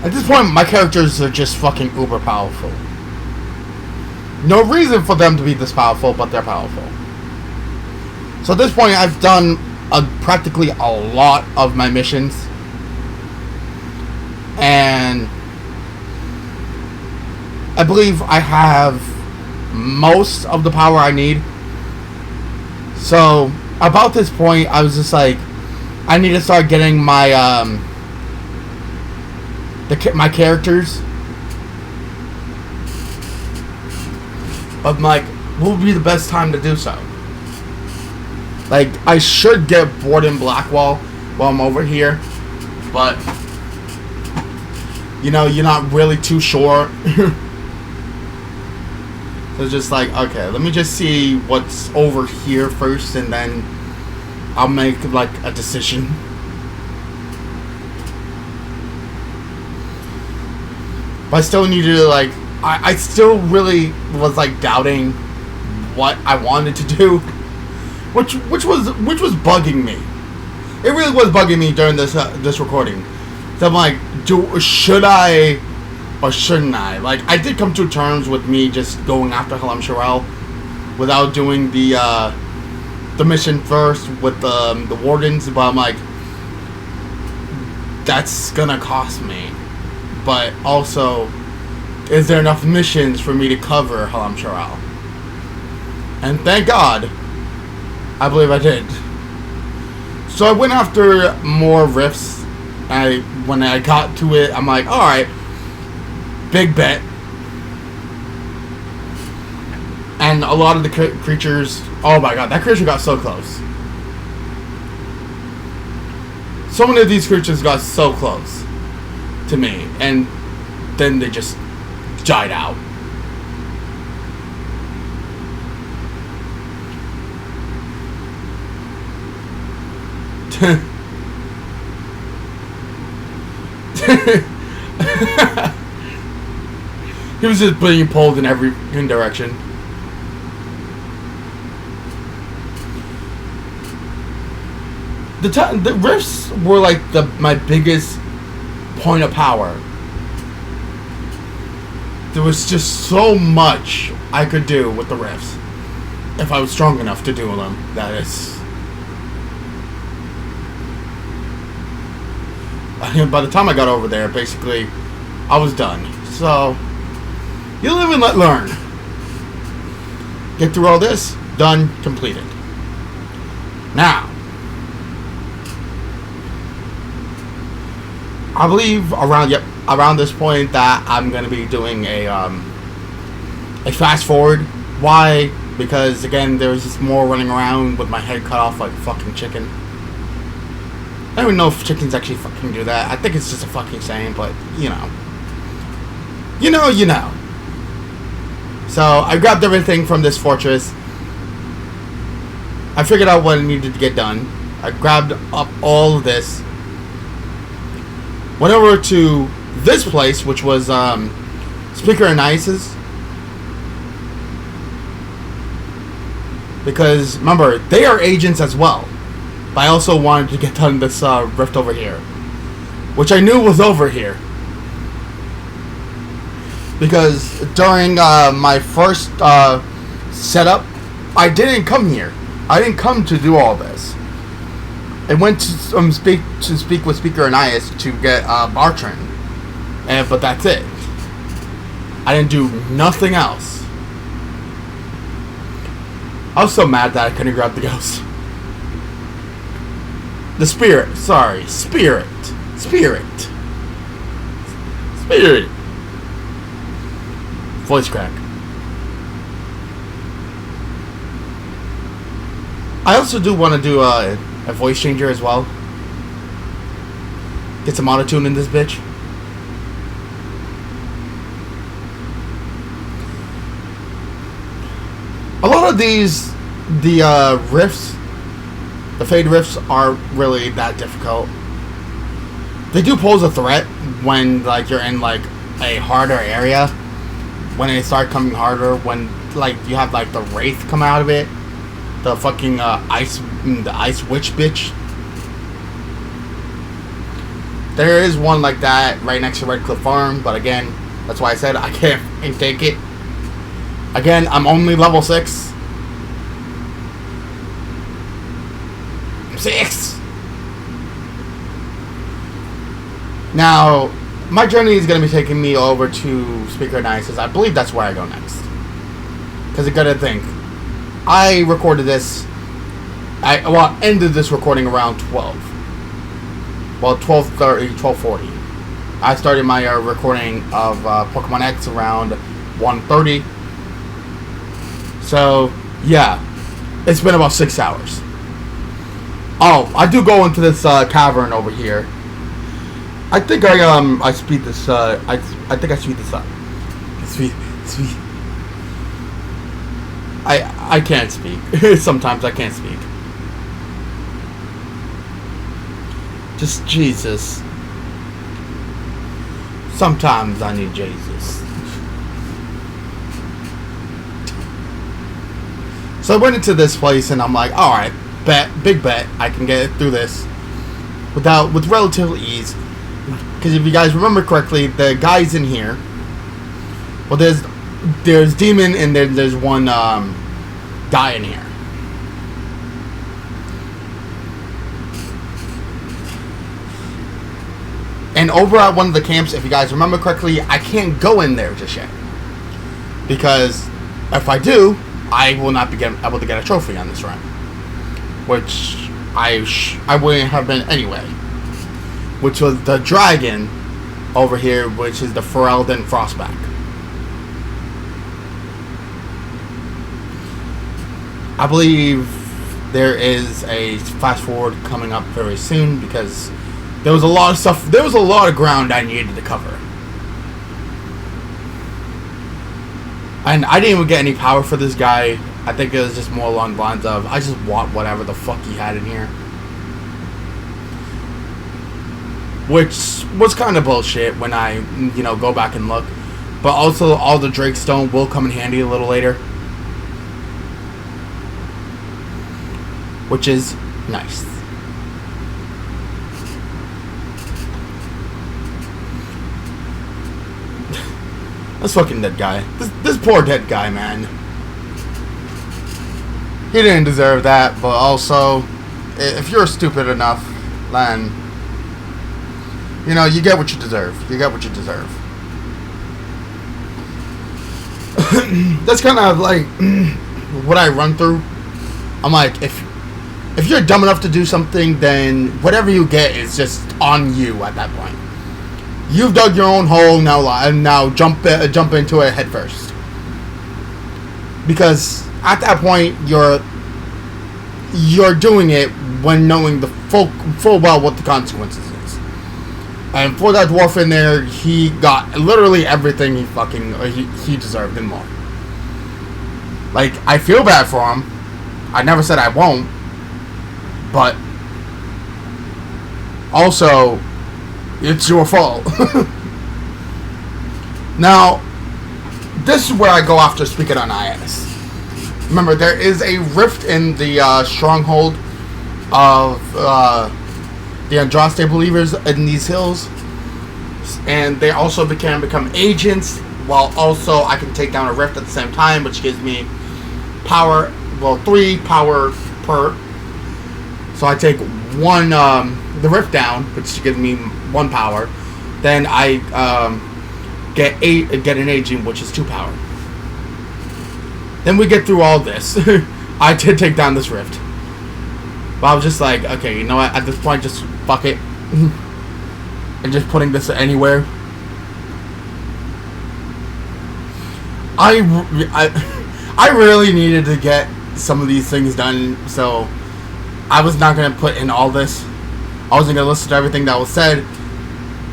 At this point, my characters are just fucking uber powerful. No reason for them to be this powerful, but they're powerful. So at this point, I've done practically a lot of my missions. And I believe I have most of the power I need. So about this point, I was just like, I need to start getting my my characters. But I'm like, what would be the best time to do so? Like, I should get Warden Blackwall while I'm over here, but you're not really too sure. So it's just like, okay, let me just see what's over here first, and then I'll make like a decision. But I still need to I still really was doubting what I wanted to do. Which was bugging me. It really was bugging me during this recording. So I'm like, should I or shouldn't I? I did come to terms with me just going after Halam Sharel without doing the mission first with the wardens. But I'm like, that's gonna cost me. But also, is there enough missions for me to cover Halam Sharel? And thank God, I believe I did. So I went after more rifts. When I got to it, I'm like, alright, big bet. And a lot of the creatures, oh my god, that creature got so close. So many of these creatures got so close to me, and then they just died out. He was just being pulled in every direction. The rifts were like my biggest point of power. There was just so much I could do with the rifts if I was strong enough to do them. That is. By the time I got over there, basically, I was done. So, you live and let learn. Get through all this, done, completed. Now, I believe around this point that I'm gonna be doing a fast forward. Why? Because again, there's just more running around with my head cut off like a fucking chicken. I don't even know if chickens actually fucking do that. I think it's just a fucking saying, but you know. You know. So I grabbed everything from this fortress. I figured out what I needed to get done. I grabbed up all of this. Went over to this place, which was Speaker and Ice's. Because, remember, they are agents as well. But I also wanted to get done this rift over here. Which I knew was over here. Because during my first setup, I didn't come here. I didn't come to do all this. I went to speak with Speaker Anais to get Bartran, but that's it. I didn't do nothing else. I was so mad that I couldn't grab the ghost. The spirit, sorry, spirit. Voice crack. I also do want to do a voice changer as well. Get some auto-tune in this bitch. A lot of these, the riffs, the fade riffs aren't really that difficult. They do pose a threat when like you're in like a harder area. When they start coming harder, when like you have like the wraith come out of it. The fucking the ice witch bitch. There is one like that right next to Red Cliff Farm, but again, that's why I said I can't take it. Again, I'm only level 6. I'm 6. Now, my journey is going to be taking me over to Speaker Nice's. I believe that's where I go next. Because I gotta think. I recorded this. I ended this recording around 12. Well, 12:30, 12:40. I started my recording of Pokemon X around 1:30. So, yeah. It's been about 6 hours. Oh, I do go into this cavern over here. I think I speed this. I think I speed this up. Speed. I can't speak. Sometimes I can't speak. Just Jesus. Sometimes I need Jesus. So I went into this place and I'm like, alright, big bet, I can get through this with relative ease. Because if you guys remember correctly, the guys in here, well, there's Demon and there's one guy in here. And over at one of the camps, if you guys remember correctly, I can't go in there just yet. Because if I do, I will not be able to get a trophy on this run. Which I wouldn't have been anyway. Which was the dragon over here, which is the Ferelden Frostback. I believe there is a fast forward coming up very soon because there was a lot of stuff. There was a lot of ground I needed to cover. And I didn't even get any power for this guy. I think it was just more along the lines of, I just want whatever the fuck he had in here. Which was kind of bullshit when I, go back and look. But also, all the Drake Stone will come in handy a little later. Which is nice. This fucking dead guy. This poor dead guy, man. He didn't deserve that, but also, if you're stupid enough, then, you get what you deserve. You get what you deserve. That's kind of like what I run through. I'm like, if you're dumb enough to do something, then whatever you get is just on you at that point. You've dug your own hole, now jump into it head first. Because at that point, you're doing it when knowing the full well what the consequences is. And for that dwarf in there, he got literally everything he deserved and more. Like, I feel bad for him. I never said I won't. But also, it's your fault. Now, this is where I go after speaking on IS. Remember, there is a rift in the stronghold of the Andraste believers in these hills. And they also can become agents, while also I can take down a rift at the same time, which gives me power, 3 power per. So I take one, the rift down, which gives me 1 power. Then I get an agent, which is 2 power. Then we get through all this. I did take down this rift. But I was just like, okay, you know what? At this point, just fuck it. And just putting this anywhere. I really needed to get some of these things done, so I was not going to put in all this. I wasn't going to listen to everything that was said.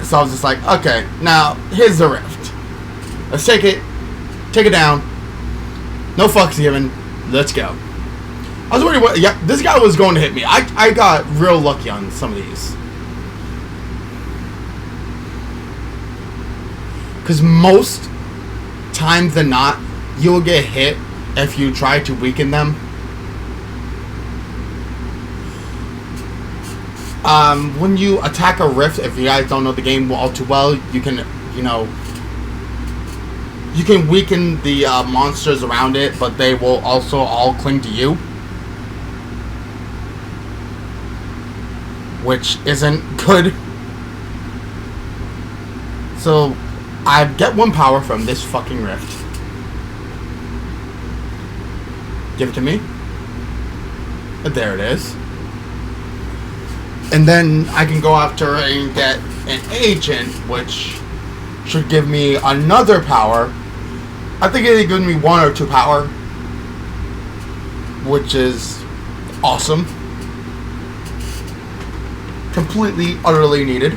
So I was just like, okay, now here's the rift. Let's take it down. No fucks given. Let's go. I was wondering yeah, this guy was going to hit me. I got real lucky on some of these. Because most times than not, you'll get hit if you try to weaken them. When you attack a rift, if you guys don't know the game all too well, you can, you can weaken the monsters around it, but they will also all cling to you. Which isn't good. So, I get 1 power from this fucking rift. Give it to me. There it is. And then I can go after and get an agent, which should give me another power. I think it gives me 1 or 2 power, which is awesome. Completely, utterly needed.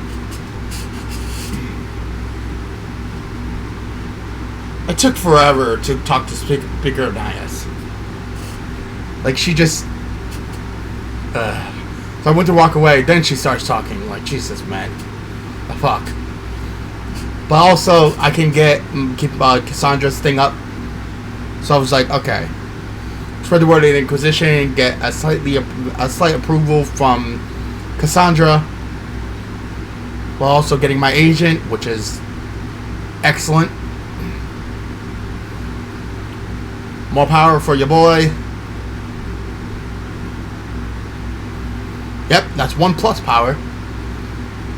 It took forever to talk to Speaker of Nias. Like, she just... So I went to walk away, then she starts talking. Like, Jesus, man. The fuck. But also, I can keep Cassandra's thing up. So I was like, okay. Spread the word of the Inquisition, get a slight approval from Cassandra, while also getting my agent, which is excellent. More power for your boy. Yep, that's 1 plus power.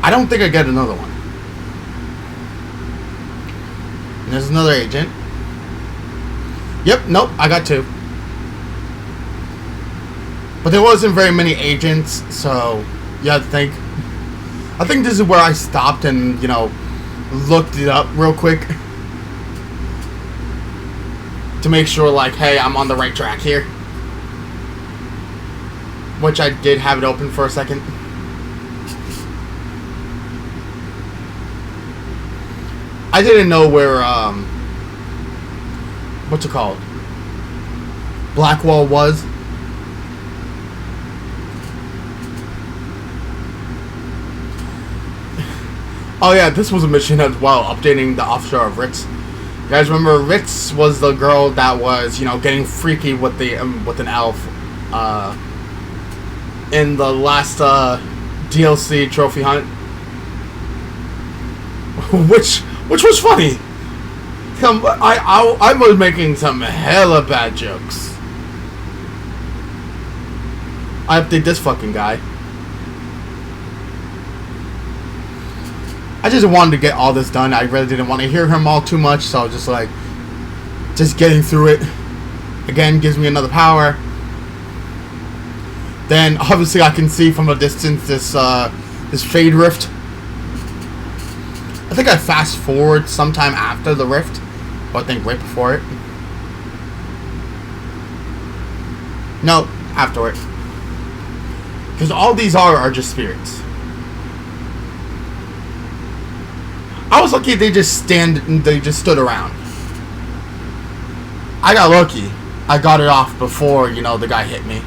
I don't think I get another one. And there's another agent. Yep, nope, I got 2. But there wasn't very many agents, so you have to think. I think this is where I stopped and, looked it up real quick. To make sure, like, hey, I'm on the right track here. which I did have it open for a second. I didn't know where, what's it called? Blackwall was. Oh yeah, this was a mission as well, updating the officer of Ritz. You guys remember Ritz was the girl that was, you know, getting freaky with the with an elf in the last DLC trophy hunt, which was funny. I was making some hella bad jokes. I update this fucking guy. I just wanted to get all this done. I really didn't want to hear him all too much, so I was just like, just getting through it. Again, gives me another power. Then, obviously, I can see from a distance this fade rift. I think I fast forward sometime after the rift, or I think right before it. No, after it. Because all these are just spirits. I was lucky they just stood around. I got lucky. I got it off before, you know, the guy hit me.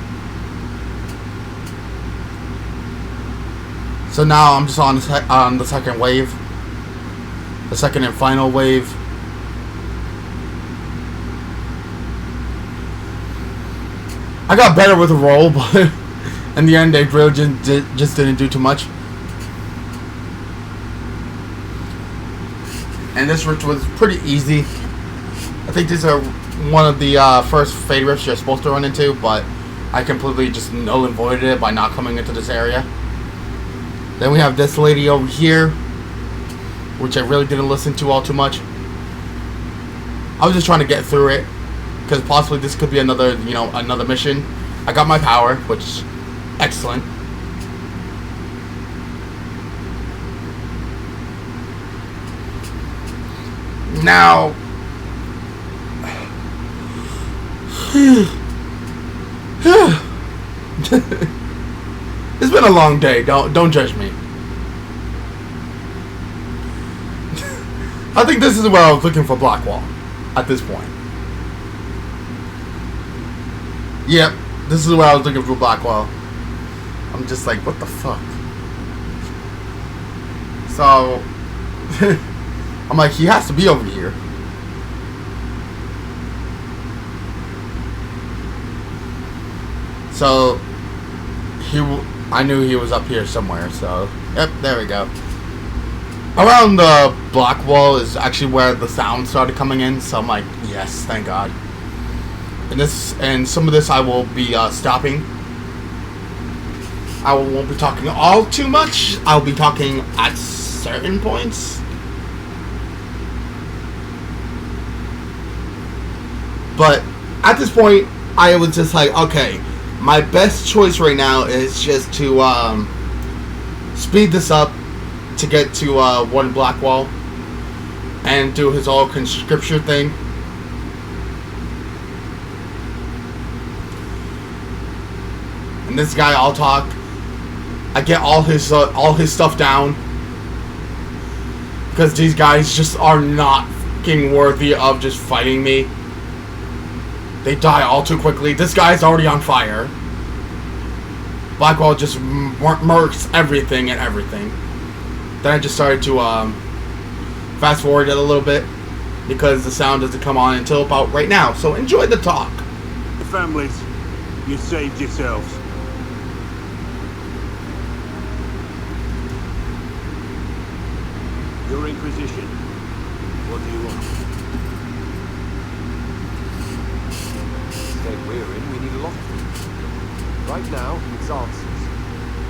So now I'm just on the second wave. The second and final wave. I got better with the roll, but in the end, they really just didn't do too much. And this rift was pretty easy. I think these are one of the first fade rifts you're supposed to run into, but I completely just null and voided it by not coming into this area. Then we have this lady over here, which I really didn't listen to all too much. I was just trying to get through it, because possibly this could be another, you know, another mission. I got my power, which is excellent. Now, it's been a long day. Don't judge me. I think this is where I was looking for blackwall at this point. Yep, this is where I was looking for blackwall. I'm just like, what the fuck? So I'm like, he has to be over here. So I knew he was up here somewhere. So yep, there we go. Around the block wall is actually where the sound started coming in. So I'm like, yes, thank God. And some of this I will be stopping. I won't be talking all too much. I'll be talking at certain points. But at this point, I was just like, okay, my best choice right now is just to speed this up to get to Warden Blackwall and do his all conscripture thing. And this guy, I'll talk. I get all his stuff down because these guys just are not fucking worthy of just fighting me. They die all too quickly. This guy's already on fire. Blackwall just murks everything and everything. Then I just started to fast forward it a little bit because the sound doesn't come on until about right now. So enjoy the talk. The families, you saved yourselves. Your Inquisition. What do you want? State we're in, we need a lot of things. Right now, it's answers.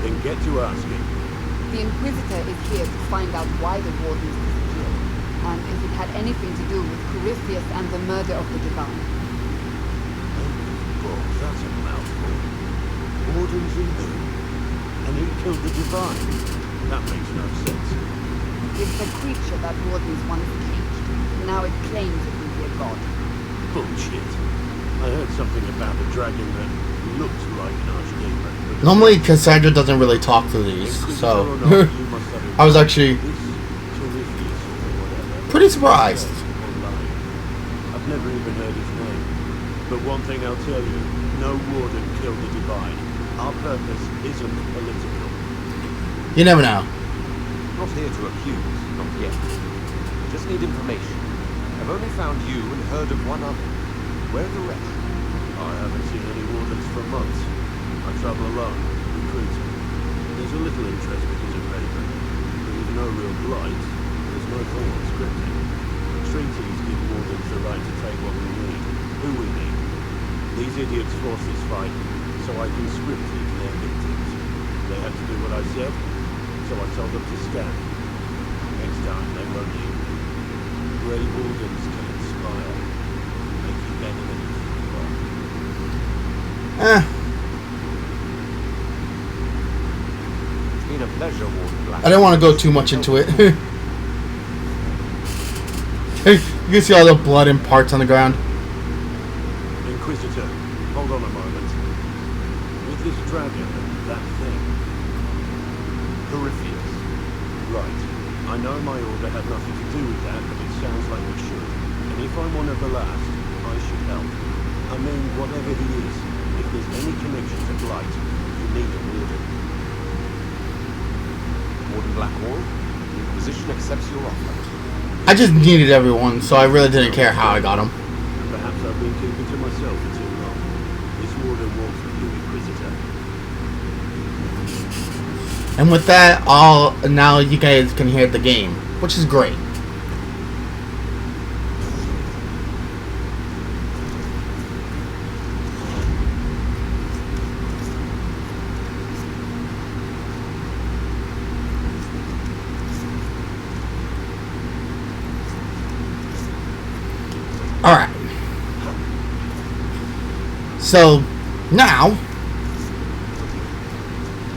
Then get to asking. The Inquisitor is here to find out why the Warden is disappeared, and if it had anything to do with Corypheus and the murder of the Divine. Oh, that's a mouthful. Warden's in who? And who killed the Divine? That makes no sense. It's a creature that Wardens once caged. Now it claims it will be a god. Bullshit. I heard something about a dragon that looked like an archdeacon, but Normally, Cassandra doesn't really talk to these, so I was actually pretty surprised. I've never even heard his name. But one thing I'll tell you, no Warden killed the Divine. Our purpose isn't political. You never know. Not here to accuse, not yet. Just need information. I've only found you and heard of one other. Where are the rest? I haven't seen any Wardens for months. I travel alone, recruiting. There's a little interest because of paper. There is no real blight. There's no formal scripting. Treaties give Wardens the right to take what we need, who we need. These idiots force this fight, so I can script it to their victims. They had to do what I said, so I told them to scan. Next time, they won't need me. Grey Wardens can inspire. Make you better than you think you are. It's been a pleasure, Warden Black. I didn't want to go too much into it. You can see all the blood and parts on the ground. Inquisitor, hold on a moment. With this dragon and that thing. Corypheus. Right. I know my order had nothing to do with that, but it sounds like it should. And if I'm one of the last, I should help. I mean, whatever he is, if there's any connection to Blight, you need a warden. Warden Blackwall, the Inquisition accepts your offer. I just needed everyone, so I really didn't care how I got them. Perhaps I've been keeping to myself for too long. This warden wants you, Inquisitor. And with that, now you guys can hear the game, which is great. Alright. So, now,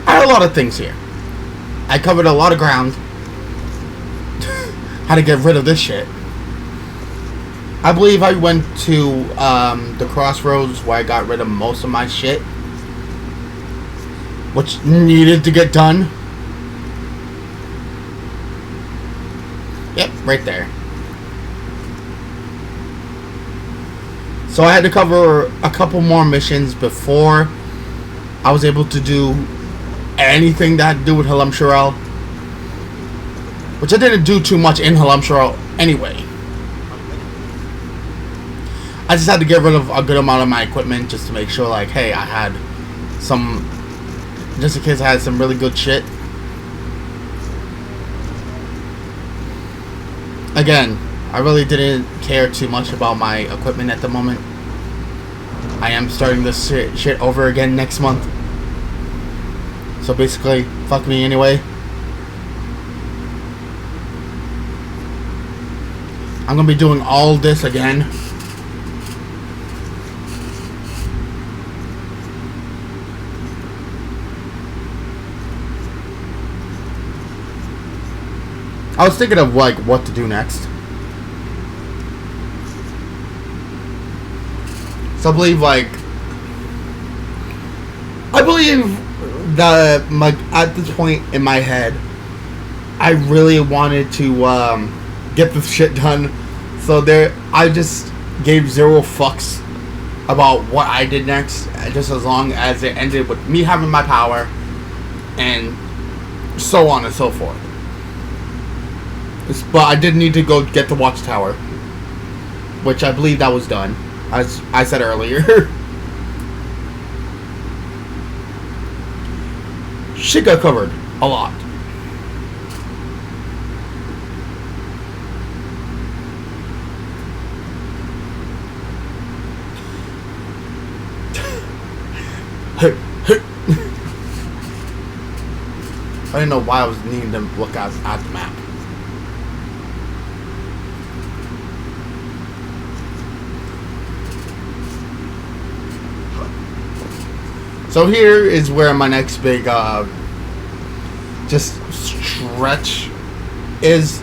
I had a lot of things here. I covered a lot of ground. How to get rid of this shit. I believe I went to the crossroads where I got rid of most of my shit, which needed to get done. Yep, right there. So I had to cover a couple more missions before I was able to do anything that had to do with Halam Shirel, which I didn't do too much in Halam Shirel anyway. I just had to get rid of a good amount of my equipment just to make sure, like, hey, I had some, just in case I had some really good shit. Again, I really didn't care too much about my equipment at the moment. I am starting this shit over again next month. So basically, fuck me anyway. I'm gonna be doing all this again. I was thinking of, like, what to do next. So I believe that at this point in my head, I really wanted to get this shit done. So I just gave zero fucks about what I did next, just as long as it ended with me having my power, and so on and so forth. But I did need to go get the watchtower, which I believe that was done, as I said earlier. Shit got covered a lot. I didn't know why I was needing to look at the map. So here is where my next big just stretch is.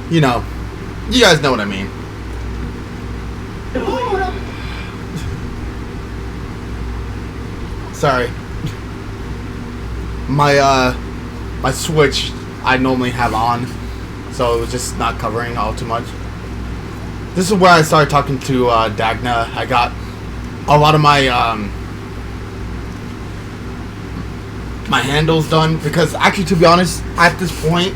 You know, you guys know what I mean. Sorry. my switch I normally have on, so it was just not covering all too much. This is where I started talking to Dagna. I got a lot of my my handles done, because actually, to be honest, at this point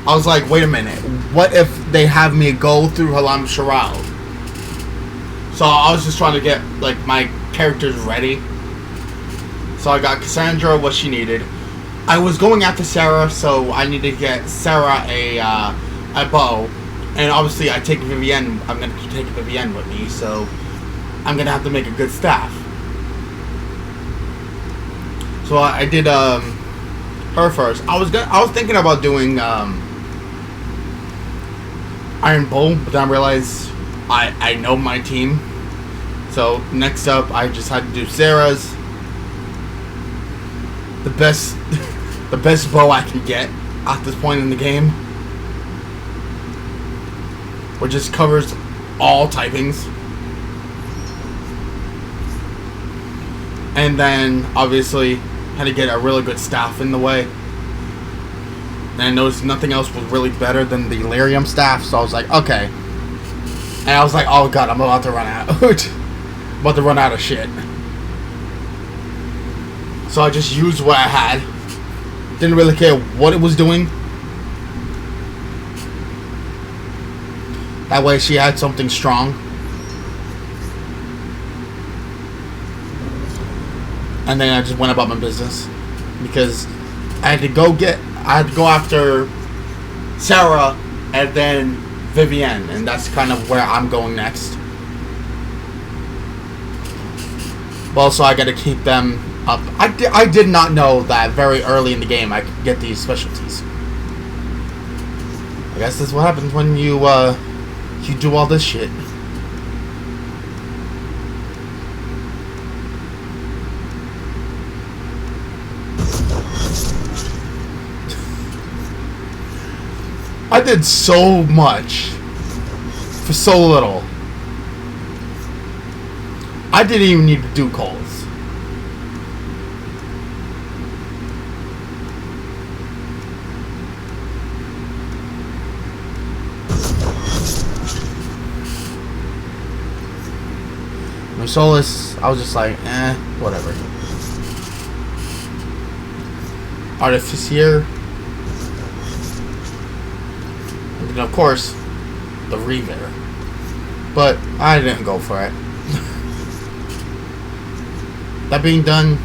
I was like, wait a minute, what if they have me go through Halam Sharal? So I was just trying to get like my characters ready. So I got Cassandra what she needed. I was going after Sarah, so I needed to get Sarah a bow. And obviously I take Vivienne, I'm going to take Vivienne with me, so I'm going to have to make a good staff. So I did her first. I was thinking about doing Iron Bull, but then I realized I know my team. So next up I just had to do Sarah's. The best the best bow I can get at this point in the game, which just covers all typings. And then obviously had to get a really good staff in the way. And I noticed nothing else was really better than the Lyrium staff, so I was like, okay. And I was like, oh god, I'm about to run out. About to run out of shit. So I just used what I had. Didn't really care what it was doing. That way she had something strong. And then I just went about my business, because I had to go after Sarah and then Vivienne, and that's kind of where I'm going next. Well, so I got to keep them up. I did not know that very early in the game I could get these specialties. I guess that's what happens when you do all this shit. I did so much for so little. I didn't even need to do calls. Solus, I was just like, whatever. Artificier. And then, of course, the Reaver. But I didn't go for it. That being done,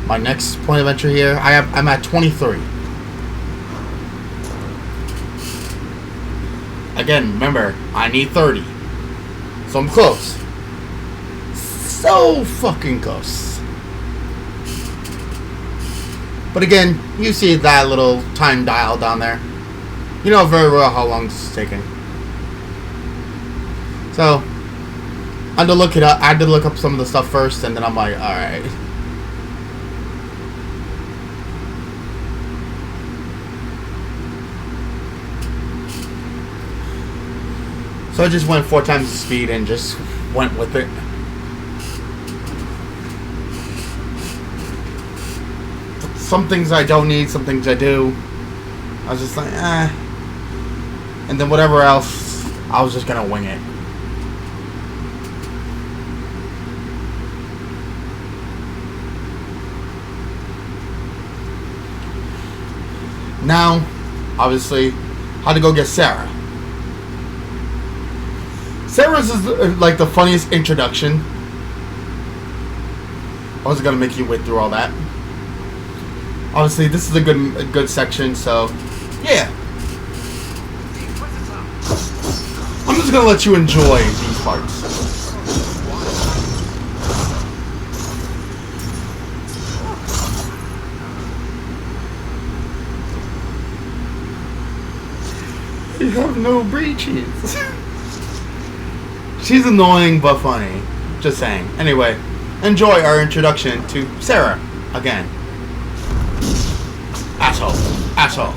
my next point of entry here, I'm at 23. Again, remember, I need 30. So I'm close. So fucking close. But again, you see that little time dial down there. You know very well how long this is taking. So I had to look it up. I had to look up some of the stuff first, and then I'm like, alright. So I just went 4 times the speed and just went with it. Some things I don't need, some things I do. I was just like, And then whatever else, I was just gonna wing it. Now, obviously, how to go get Sarah. Sarah's is like the funniest introduction. I wasn't gonna make you wait through all that. Obviously, this is a good section, so yeah. I'm just gonna let you enjoy these parts. You have no breeches. She's annoying but funny. Just saying. Anyway, enjoy our introduction to Sarah again. Asshole. Asshole.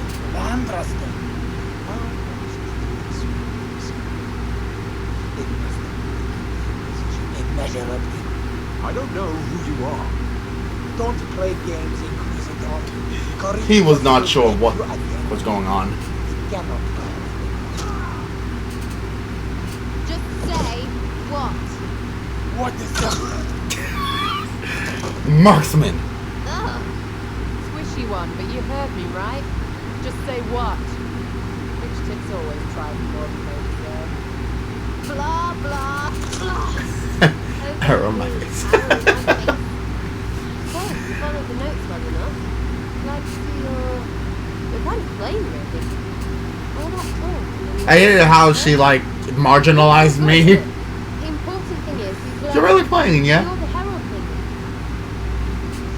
I don't know who you are, Don't play games, Inquisitor. He was not sure what was going on. Cannot. Just say what? What is that? Marksman. Ugh. Squishy one, but you heard me, right? Just say what? Which tips always try before the they deserve. Blah, blah, blah. Arrow in my face. Arrow in my face. Well, you followed the notes well enough. Glad to see you're kind of playing really. All that talk. I hated how she, like, marginalized me. The important thing is you've You're really playing, yeah? You're the herald thing.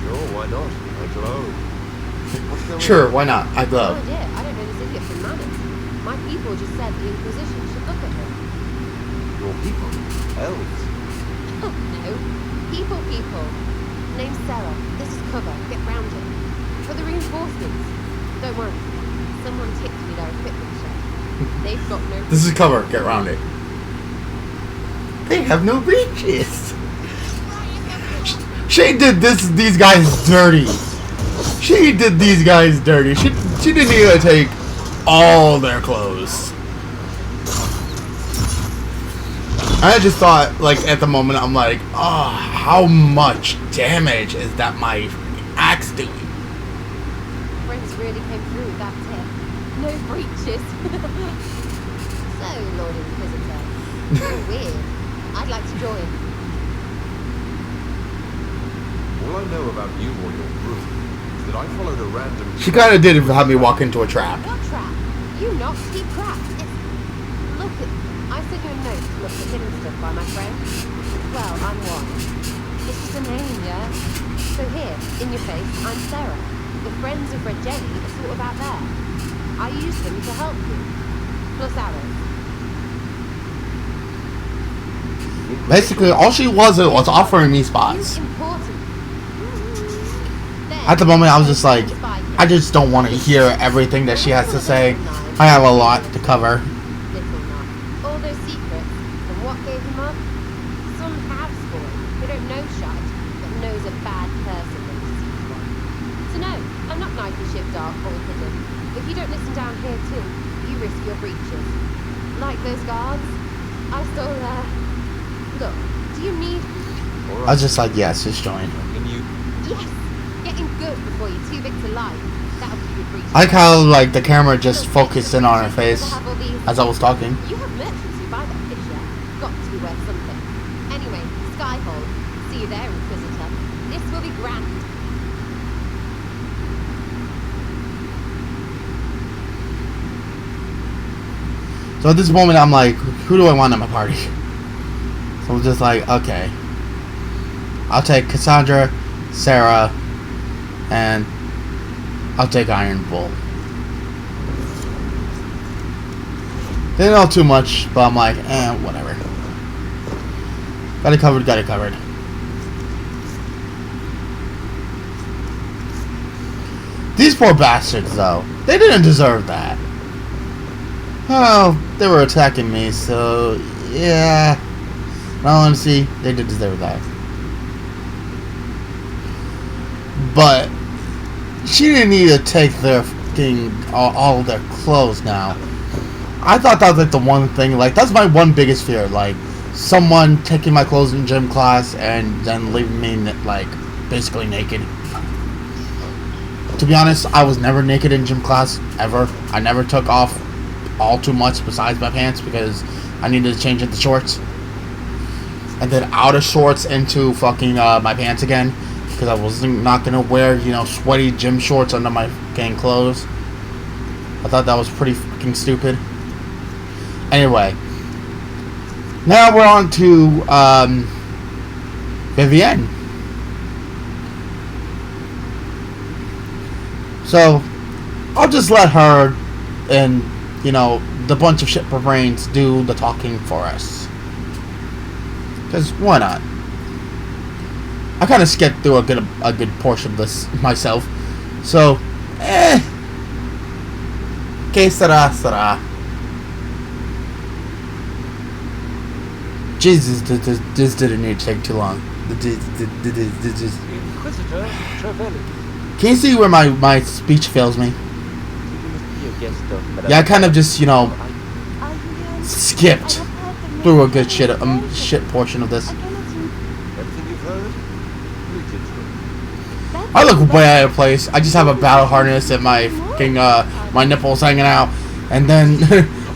Sure, why not? I glow. What's going Sure, on? why not? I Oh glove. dear, I don't know this idiot from manners. My people just said the Inquisition should look at him. Your people? Elves? Oh no. People. Name's Sarah. This is cover. Get round it. For the reinforcements. Don't worry. Someone tipped me their equipment shed. They've got no... This is cover. Get around it. They have no breaches. She did these guys dirty. She did these guys dirty. She didn't even take all their clothes. I just thought, like, at the moment, I'm like, oh, how much damage is that my axe doing? Friends really came through with that tip. No breaches. So, Lord Inquisitor. You're weird. I'd like to join. All I know about you or your group is that I followed a random... She kind of did have me walk into a trap. What trap? You knocked, he cracked. Look at... I sent you a note to look at hidden stuff by my friend. Well, I'm one. It's just a name, yeah? So here, in your face, I'm Sarah. The friends of Red Jenny are sort of out there. I used them to help you. Plus arrows. Basically, all she was offering me spots. Important. At the moment, I was just like, I just don't want to hear everything that she has to say. I have a lot to cover. Little nut. All those secrets. And what gave him up? Some houseboy who don't know shite, but knows a bad person when he sees one. So no, I'm not knife-ship dark or hidden. If you don't listen down here too, you risk your breaches. Like those guards, I stole their... Look, do you need... I was just like, yes, just join. Can you... Yes! Getting good before you're too big to lie. That'll be your breach. I like how, like, the camera just focused in on her face as I was talking. You have merchants who buy that fish, yeah? Got to be worth something. Anyway, Skyhold. See you there, Inquisitor. This will be grand. So at this moment, I'm like, who do I want in my party? So I'm just like, okay. I'll take Cassandra, Sarah, and I'll take Iron Bull. Didn't know too much, but I'm like, whatever. Got it covered. These poor bastards, though. They didn't deserve that. Oh, they were attacking me, so yeah. Well, honestly, they did deserve that. But she didn't need to take their fucking all of their clothes now. I thought that was like the one thing, like that's my one biggest fear, like someone taking my clothes in gym class and then leaving me like basically naked. To be honest, I was never naked in gym class ever. I never took off all too much besides my pants because I needed to change into shorts. And then out of shorts into fucking my pants again because I was not gonna wear, you know, sweaty gym shorts under my fucking clothes. I thought that was pretty fucking stupid. Anyway, now we're on to Vivienne. So I'll just let her and, you know, the bunch of shit brains do the talking for us. Because why not? I kind of skipped through a good portion of this myself. So, que sera. Jesus, this didn't need to take too long. Inquisitor Trevelyan. Can you see where my speech fails me? You must be a guest of Madame. Yeah, I kind of just, you know, I skipped have heard the through a news good from shit portion of this. I cannot see- Everything you've heard? Completely true. That's I look all way out of place. I just have a battle harness and my fucking my nipples hanging out, and then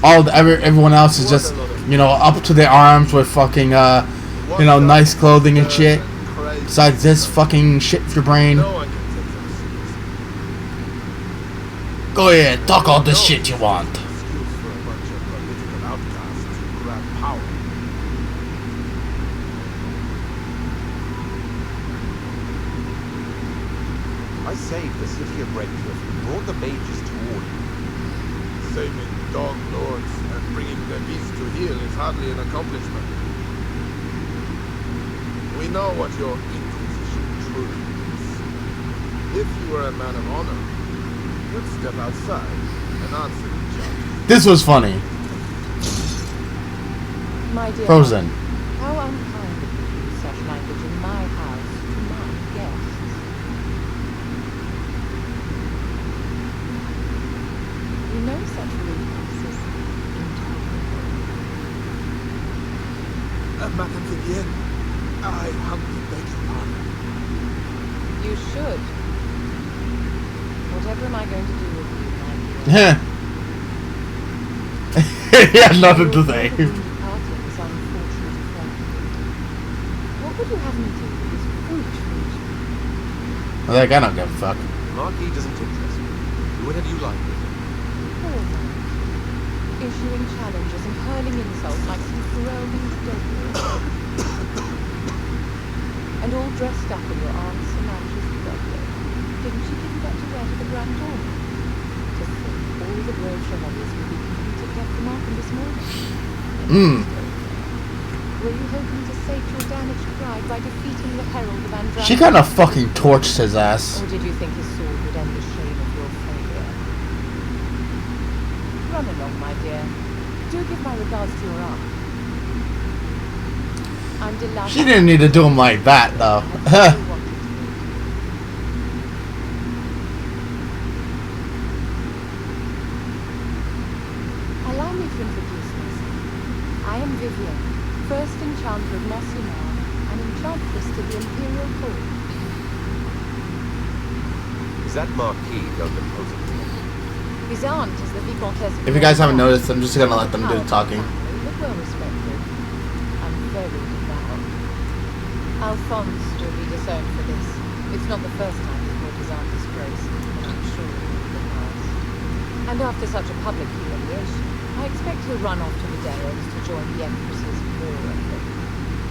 everyone else is just, you know, up to their arms with fucking you know, nice clothing and shit. Besides this fucking shit for your brain. No one can take them seriously. Go ahead, talk all this shit you want. Excuse for a bunch of political outcasts to grab power. I saved the city of Redcliffe and brought the mages to order. Saving dog lords and bringing their beasts to heel is hardly an accomplishment. We know what your Inquisition truly is. If you were a man of honor, you'd step outside and answer each other. This was funny. My dear Frozen. How unkind of you to use such language in my house to my guests. You know such rudeness is intolerable. Madame Vivienne, I humbly beg your pardon. You should. Whatever am I going to do with you, my dear? He had nothing to say. Departing this unfortunate friend. What would you have me do with this foolish? Like, I don't give a fuck. The Marquis doesn't interest me. Do whatever you like with him. All right. Issuing challenges and hurling insults like some throwing dog. And all dressed up in your Aunt Samantha's doublet. Didn't she give you that to wear to the grand order? To think all the brochure hobbies will be completed Dr. Markham this morning. Were you hoping to sate your damaged pride by defeating the Herald of Andrade? She kind of fucking torched his ass. Or did you think his sword would end the shame of your failure? Run along, my dear. Do give my regards to your aunt. I'm delighted. She didn't need to do him like that, though. Allow me to introduce myself. I am Vivienne, first enchanter of Mossimar and enchantress to the Imperial Court. Is that Marquis the imposing? His aunt is the Vicomtesse. If you guys haven't noticed, I'm just gonna let them do the talking. But well respected. I'm very devout. Alphonse will be disowned for this. It's not the first time he's brought his aunt disgrace, and I'm sure it will be the last. And after such a public humiliation, I expect he'll run off to the Dales to join the Empress's war effort.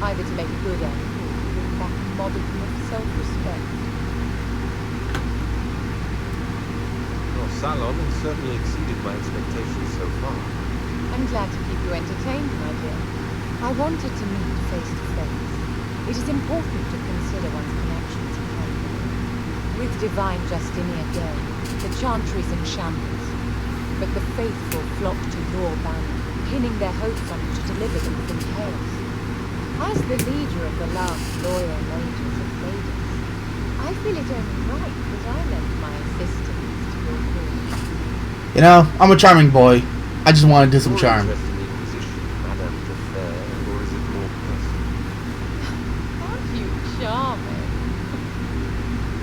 Either to make a good end, or to bring back a modicum of self-respect. Your salon has certainly exceeded my expectations so far. I'm glad to keep you entertained, my dear. I wanted to meet face to face. It is important to consider one's connections carefully. With divine Justinian Day, the chantry's in shambles, but the faithful flock to your banner, pinning their hopes on you to deliver them from chaos. As the leader of the last loyal mages of Ladies, I feel it only right that I lend my assistance to your cause. You know, I'm a charming boy. I just want to do some More charm. interest in the Inquisition, Madame de Fer, or is it more personal? Aren't you charming?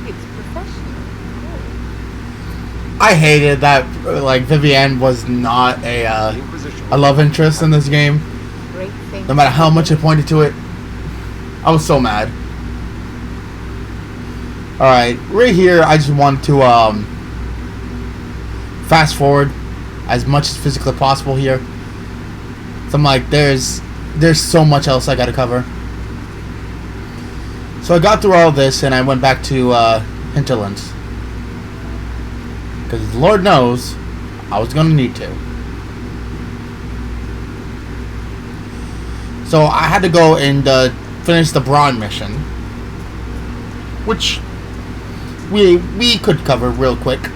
It's professional, of course. I hated that, like, Vivienne was not The Inquisition. a love interest in this game. Great thing. No matter how much I pointed to it. I was so mad. Alright, right here, I just want to, fast forward as much as physically possible here. So I'm like, there's so much else I gotta cover. So I got through all this and I went back to Hinterlands. Because Lord knows I was gonna need to. So I had to go and finish the Braun mission. Which we could cover real quick.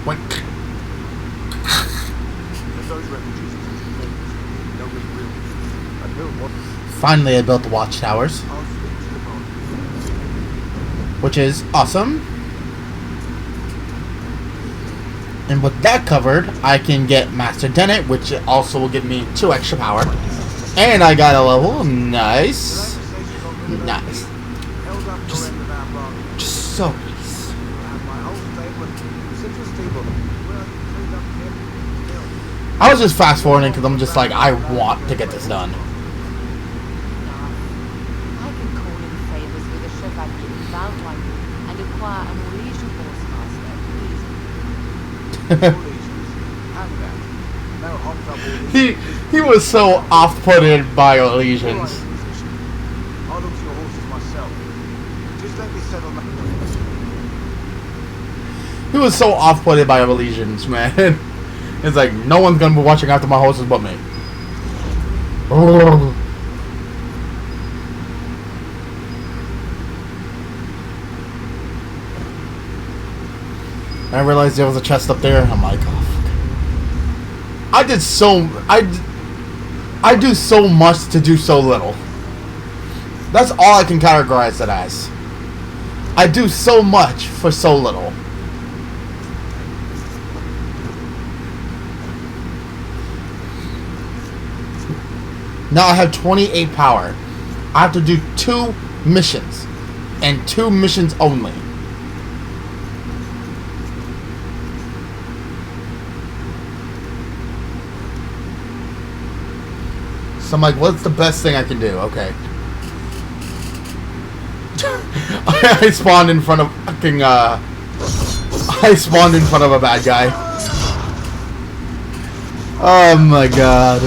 Quick. If those refugees are such famous, nobody will. I don't want Finally, I built the watchtowers. I'll speak to the Marquis. which is awesome. And with that covered, I can get Master Tenet, which also will give me 2 extra power. And I got a level. Nice. Nice. Just so nice. I was just fast forwarding because I'm just like, I want to get this done. I can call in favors with a chevalier without one and acquire a Norwegian horse master easily. He was so off-putted by Elysians. I'll look to your horses myself. Just let me settle my... He was so off-putted by Elysians, man. It's like, no one's gonna be watching after my horses but me. Oh. I realized there was a chest up there. I'm like, oh, fuck. I do so much to do so little. That's all I can categorize it as. I do so much for so little. Now I have 28 power. I have to do 2 missions. And 2 missions only. So I'm like, what's the best thing I can do? Okay. I spawned in front of fucking, I spawned in front of a bad guy. Oh my god.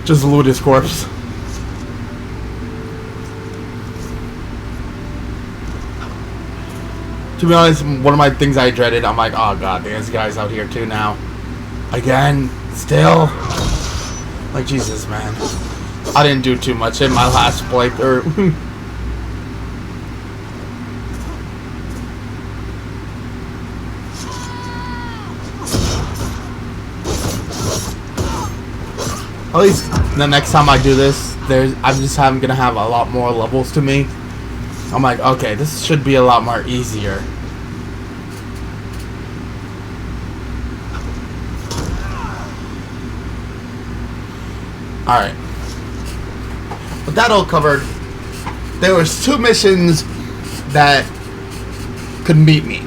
Just loot his corpse. To be honest, one of my things I dreaded, I'm like, oh god, there's guys out here too now. Again, still. Like, Jesus, man. I didn't do too much in my last playthrough. At least the next time I do this, I'm gonna have a lot more levels to me. I'm like, okay, this should be a lot more easier. Alright. With that all covered, there was 2 missions that could meet me.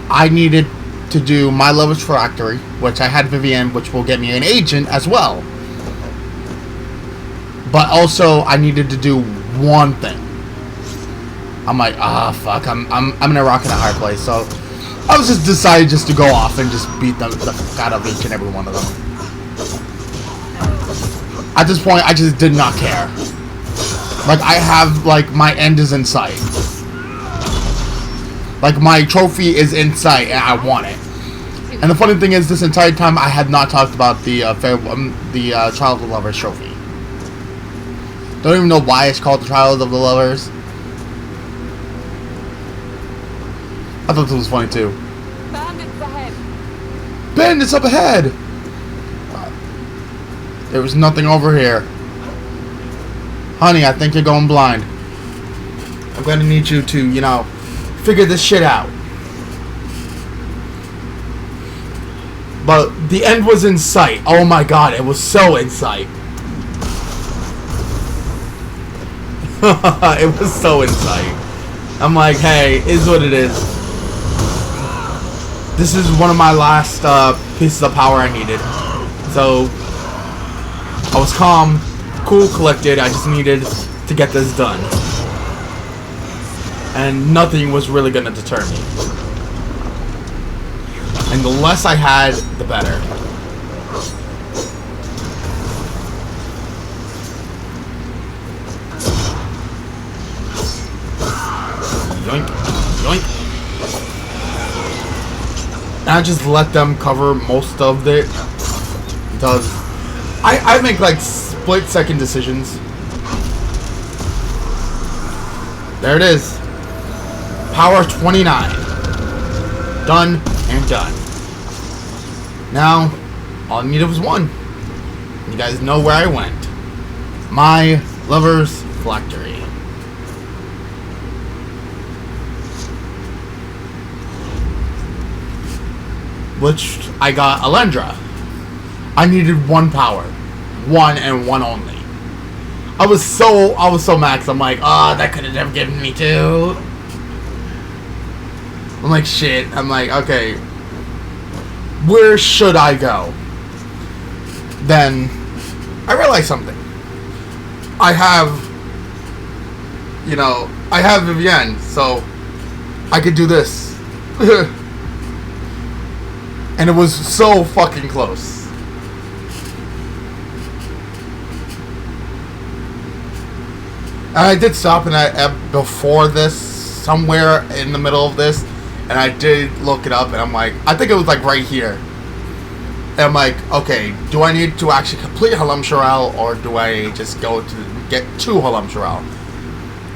I needed to do my leverage factory, which I had Vivienne, which will get me an agent as well. But also, I needed to do one thing. I'm like, ah, fuck, I'm in a rock and a hard place. So I was just decided just to go off and just beat the fuck out of each and every one of them. At this point, I just did not care. Like, I have, like, my end is in sight. Like, my trophy is in sight and I want it. And the funny thing is, this entire time I had not talked about the Trial of the Lovers trophy. Don't even know why it's called the Trial of the Lovers. I thought this was funny too. Bandits ahead. Bandits up ahead! There was nothing over here. Honey, I think you're going blind. I'm going to need you to, you know, figure this shit out. But the end was in sight. Oh my god, it was so in sight. It was so in sight. I'm like, hey, is what it is. This is one of my last pieces of power I needed. So, I was calm, cool, collected. I just needed to get this done. And nothing was really going to deter me. And the less I had, the better. Yoink, yoink. And I just let them cover most of it. Because I make like split-second decisions. There it is. Power 29. Done and done. Now, all I needed was one. You guys know where I went. My lover's phylactery. Which I got Alendra. I needed one power. One and one only. I was so mad 'cause I'm like, oh, that could have given me two. I'm like, shit. I'm like, okay, where should I go? Then I realized something. I have Vivienne, so I could do this. And it was so fucking close. And I did stop before this, somewhere in the middle of this, and I did look it up, and I'm like, I think it was like right here. And I'm like, okay, do I need to actually complete Halam Sharal, or do I just go to get to Halam Sharal?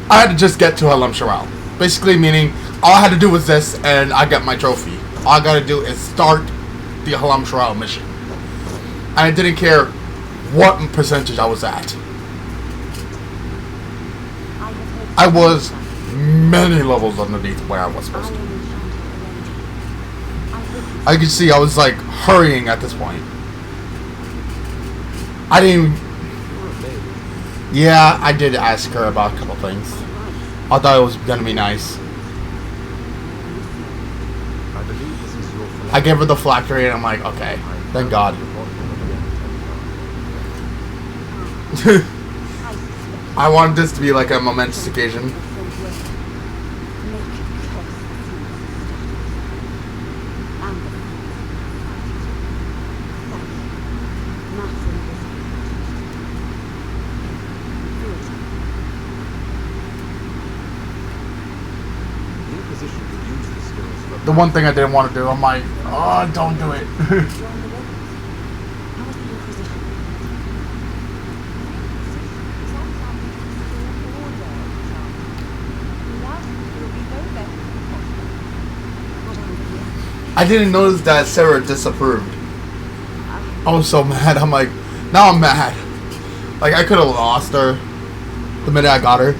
I had to just get to Halam Sharal. Basically meaning, all I had to do was this, and I got my trophy. All I gotta do is start the Halam Sharal mission. And I didn't care what percentage I was at. I was many levels underneath where I was supposed to. I could see I was like hurrying at this point. I didn't. Yeah, I did ask her about a couple things. I thought it was gonna be nice. I gave her the phylactery and I'm like, okay, thank God. I wanted this to be like a momentous occasion. The one thing I didn't want to do, I'm like, oh, don't do it. I didn't notice that Sarah disapproved. I was so mad. I'm like, now I'm mad. Like, I could have lost her the minute I got her.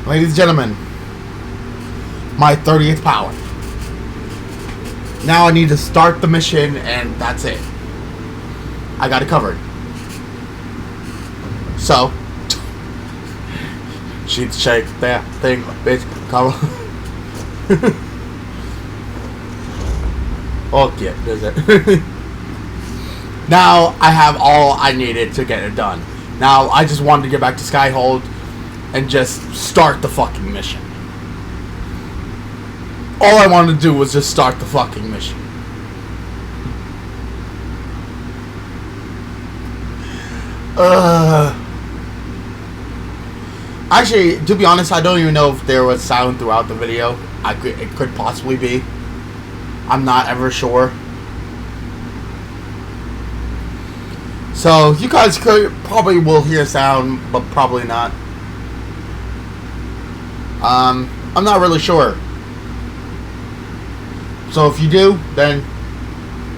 Ladies and gentlemen, my 30th power. Now I need to start the mission, and that's it. I got it covered. So, she'd shake that thing, bitch. Come on. Okay, does it? Now I have all I needed to get it done. Now I just wanted to get back to Skyhold and just start the fucking mission. All I wanted to do was just start the fucking mission. Actually, to be honest, I don't even know if there was sound throughout the video. It could possibly be. I'm not ever sure. So, you guys probably will hear sound, but probably not. I'm not really sure. So if you do, then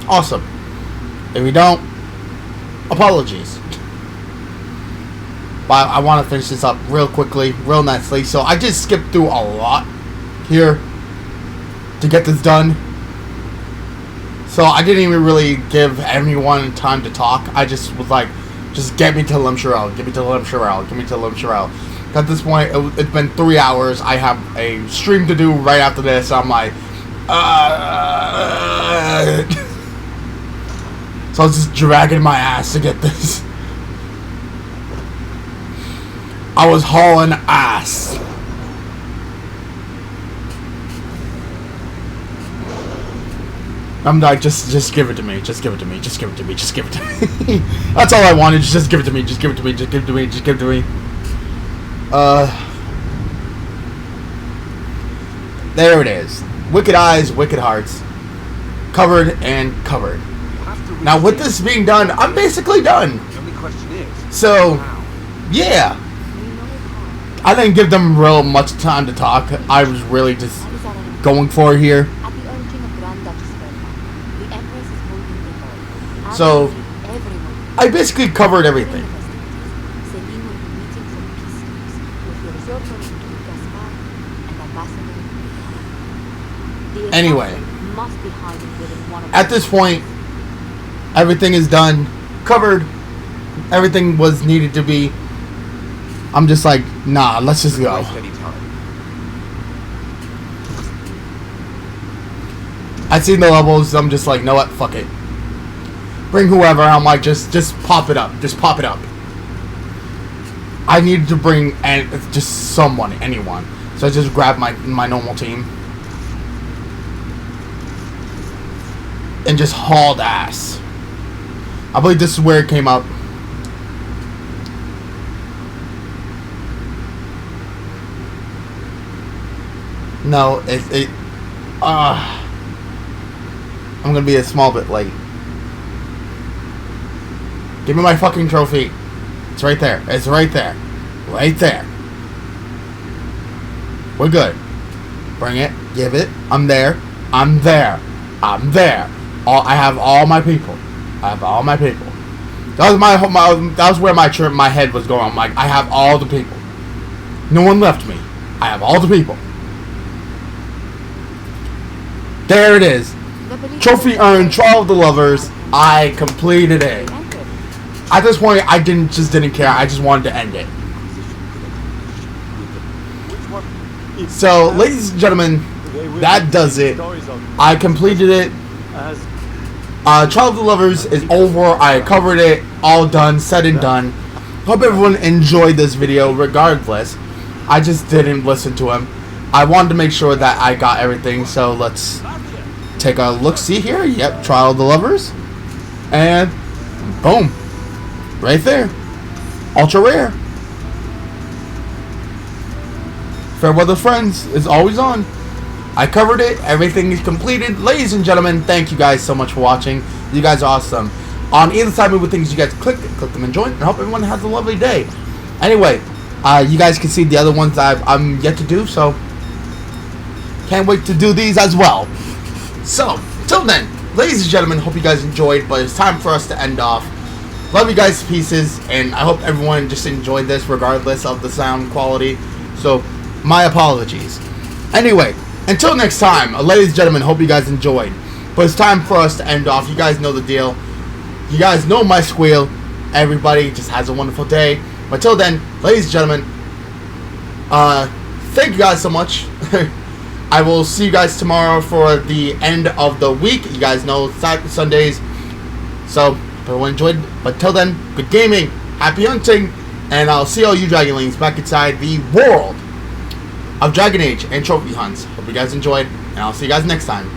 awesome. If you don't, apologies. But I want to finish this up real quickly, real nicely. So I just skipped through a lot here to get this done. So I didn't even really give anyone time to talk. I just was like, just get me to Lim Shirel, get me to Lim Shirel, get me to Lim Shirel. At this point, it's been 3 hours. I have a stream to do right after this. So I'm like, so I was just dragging my ass to get this. I was hauling ass. I'm like, just give it to me. Just give it to me. Just give it to me. Just give it to me. That's all I wanted. Just give it to me. Just give it to me. Just give it to me. Just give it to me. There it is. Wicked eyes, wicked hearts. Covered and covered. Now, with this being done, I'm basically done. The only question is, So, how? yeah. I didn't give them real much time to talk. I was really just going for here. At the urging of Grand Duchess Vivienne, the Empress is holding a ball. So, Everyone. I basically covered everything. Celine will be meeting for peace talks with the usurper Gaspar and Ambassador. The Anyway, assassin must be hiding within one of at this point, everything is done, covered. Everything was needed to be. I'm just like, nah, let's just go. Waste any time. I seen the levels. I'm just like, know what? Fuck it. Bring whoever. I'm like, just pop it up. Just pop it up. I needed to bring just someone, anyone. So I just grabbed my normal team and just hauled ass. I believe this is where it came up. No, I'm gonna be a small bit late. Give me my fucking trophy. It's right there. It's right there. Right there. We're good. Bring it. Give it. I'm there. I'm there. I'm there. I have all my people. I have all my people. That was where my head was going. I'm like, I have all the people. No one left me. I have all the people. There it is. Trophy earned, Trial of the Lovers. I completed it. At this point, I didn't care. I just wanted to end it. So, ladies and gentlemen, that does it. I completed it. Trial of the Lovers is over. I covered it. All done. Said and done. Hope everyone enjoyed this video regardless. I just didn't listen to him. I wanted to make sure that I got everything. So, let's take a look-see here. Yep, Trial of the Lovers. And boom. Right there. Ultra rare. Fairweather Friends is always on. I covered it. Everything is completed. Ladies and gentlemen, thank you guys so much for watching. You guys are awesome. On either side of things, you guys click them and join. And I hope everyone has a lovely day. Anyway, you guys can see the other ones I'm yet to do. So, can't wait to do these as well. So, till then, ladies and gentlemen, hope you guys enjoyed. But it's time for us to end off. Love you guys to pieces. And I hope everyone just enjoyed this regardless of the sound quality. So, my apologies. Anyway, until next time, ladies and gentlemen, hope you guys enjoyed. But it's time for us to end off. You guys know the deal. You guys know my squeal. Everybody just has a wonderful day. But till then, ladies and gentlemen, thank you guys so much. I will see you guys tomorrow for the end of the week. You guys know Sundays. So, hope everyone enjoyed. But till then, good gaming, happy hunting, and I'll see all you Dragonlings back inside the world of Dragon Age and Trophy Hunts. Hope you guys enjoyed, and I'll see you guys next time.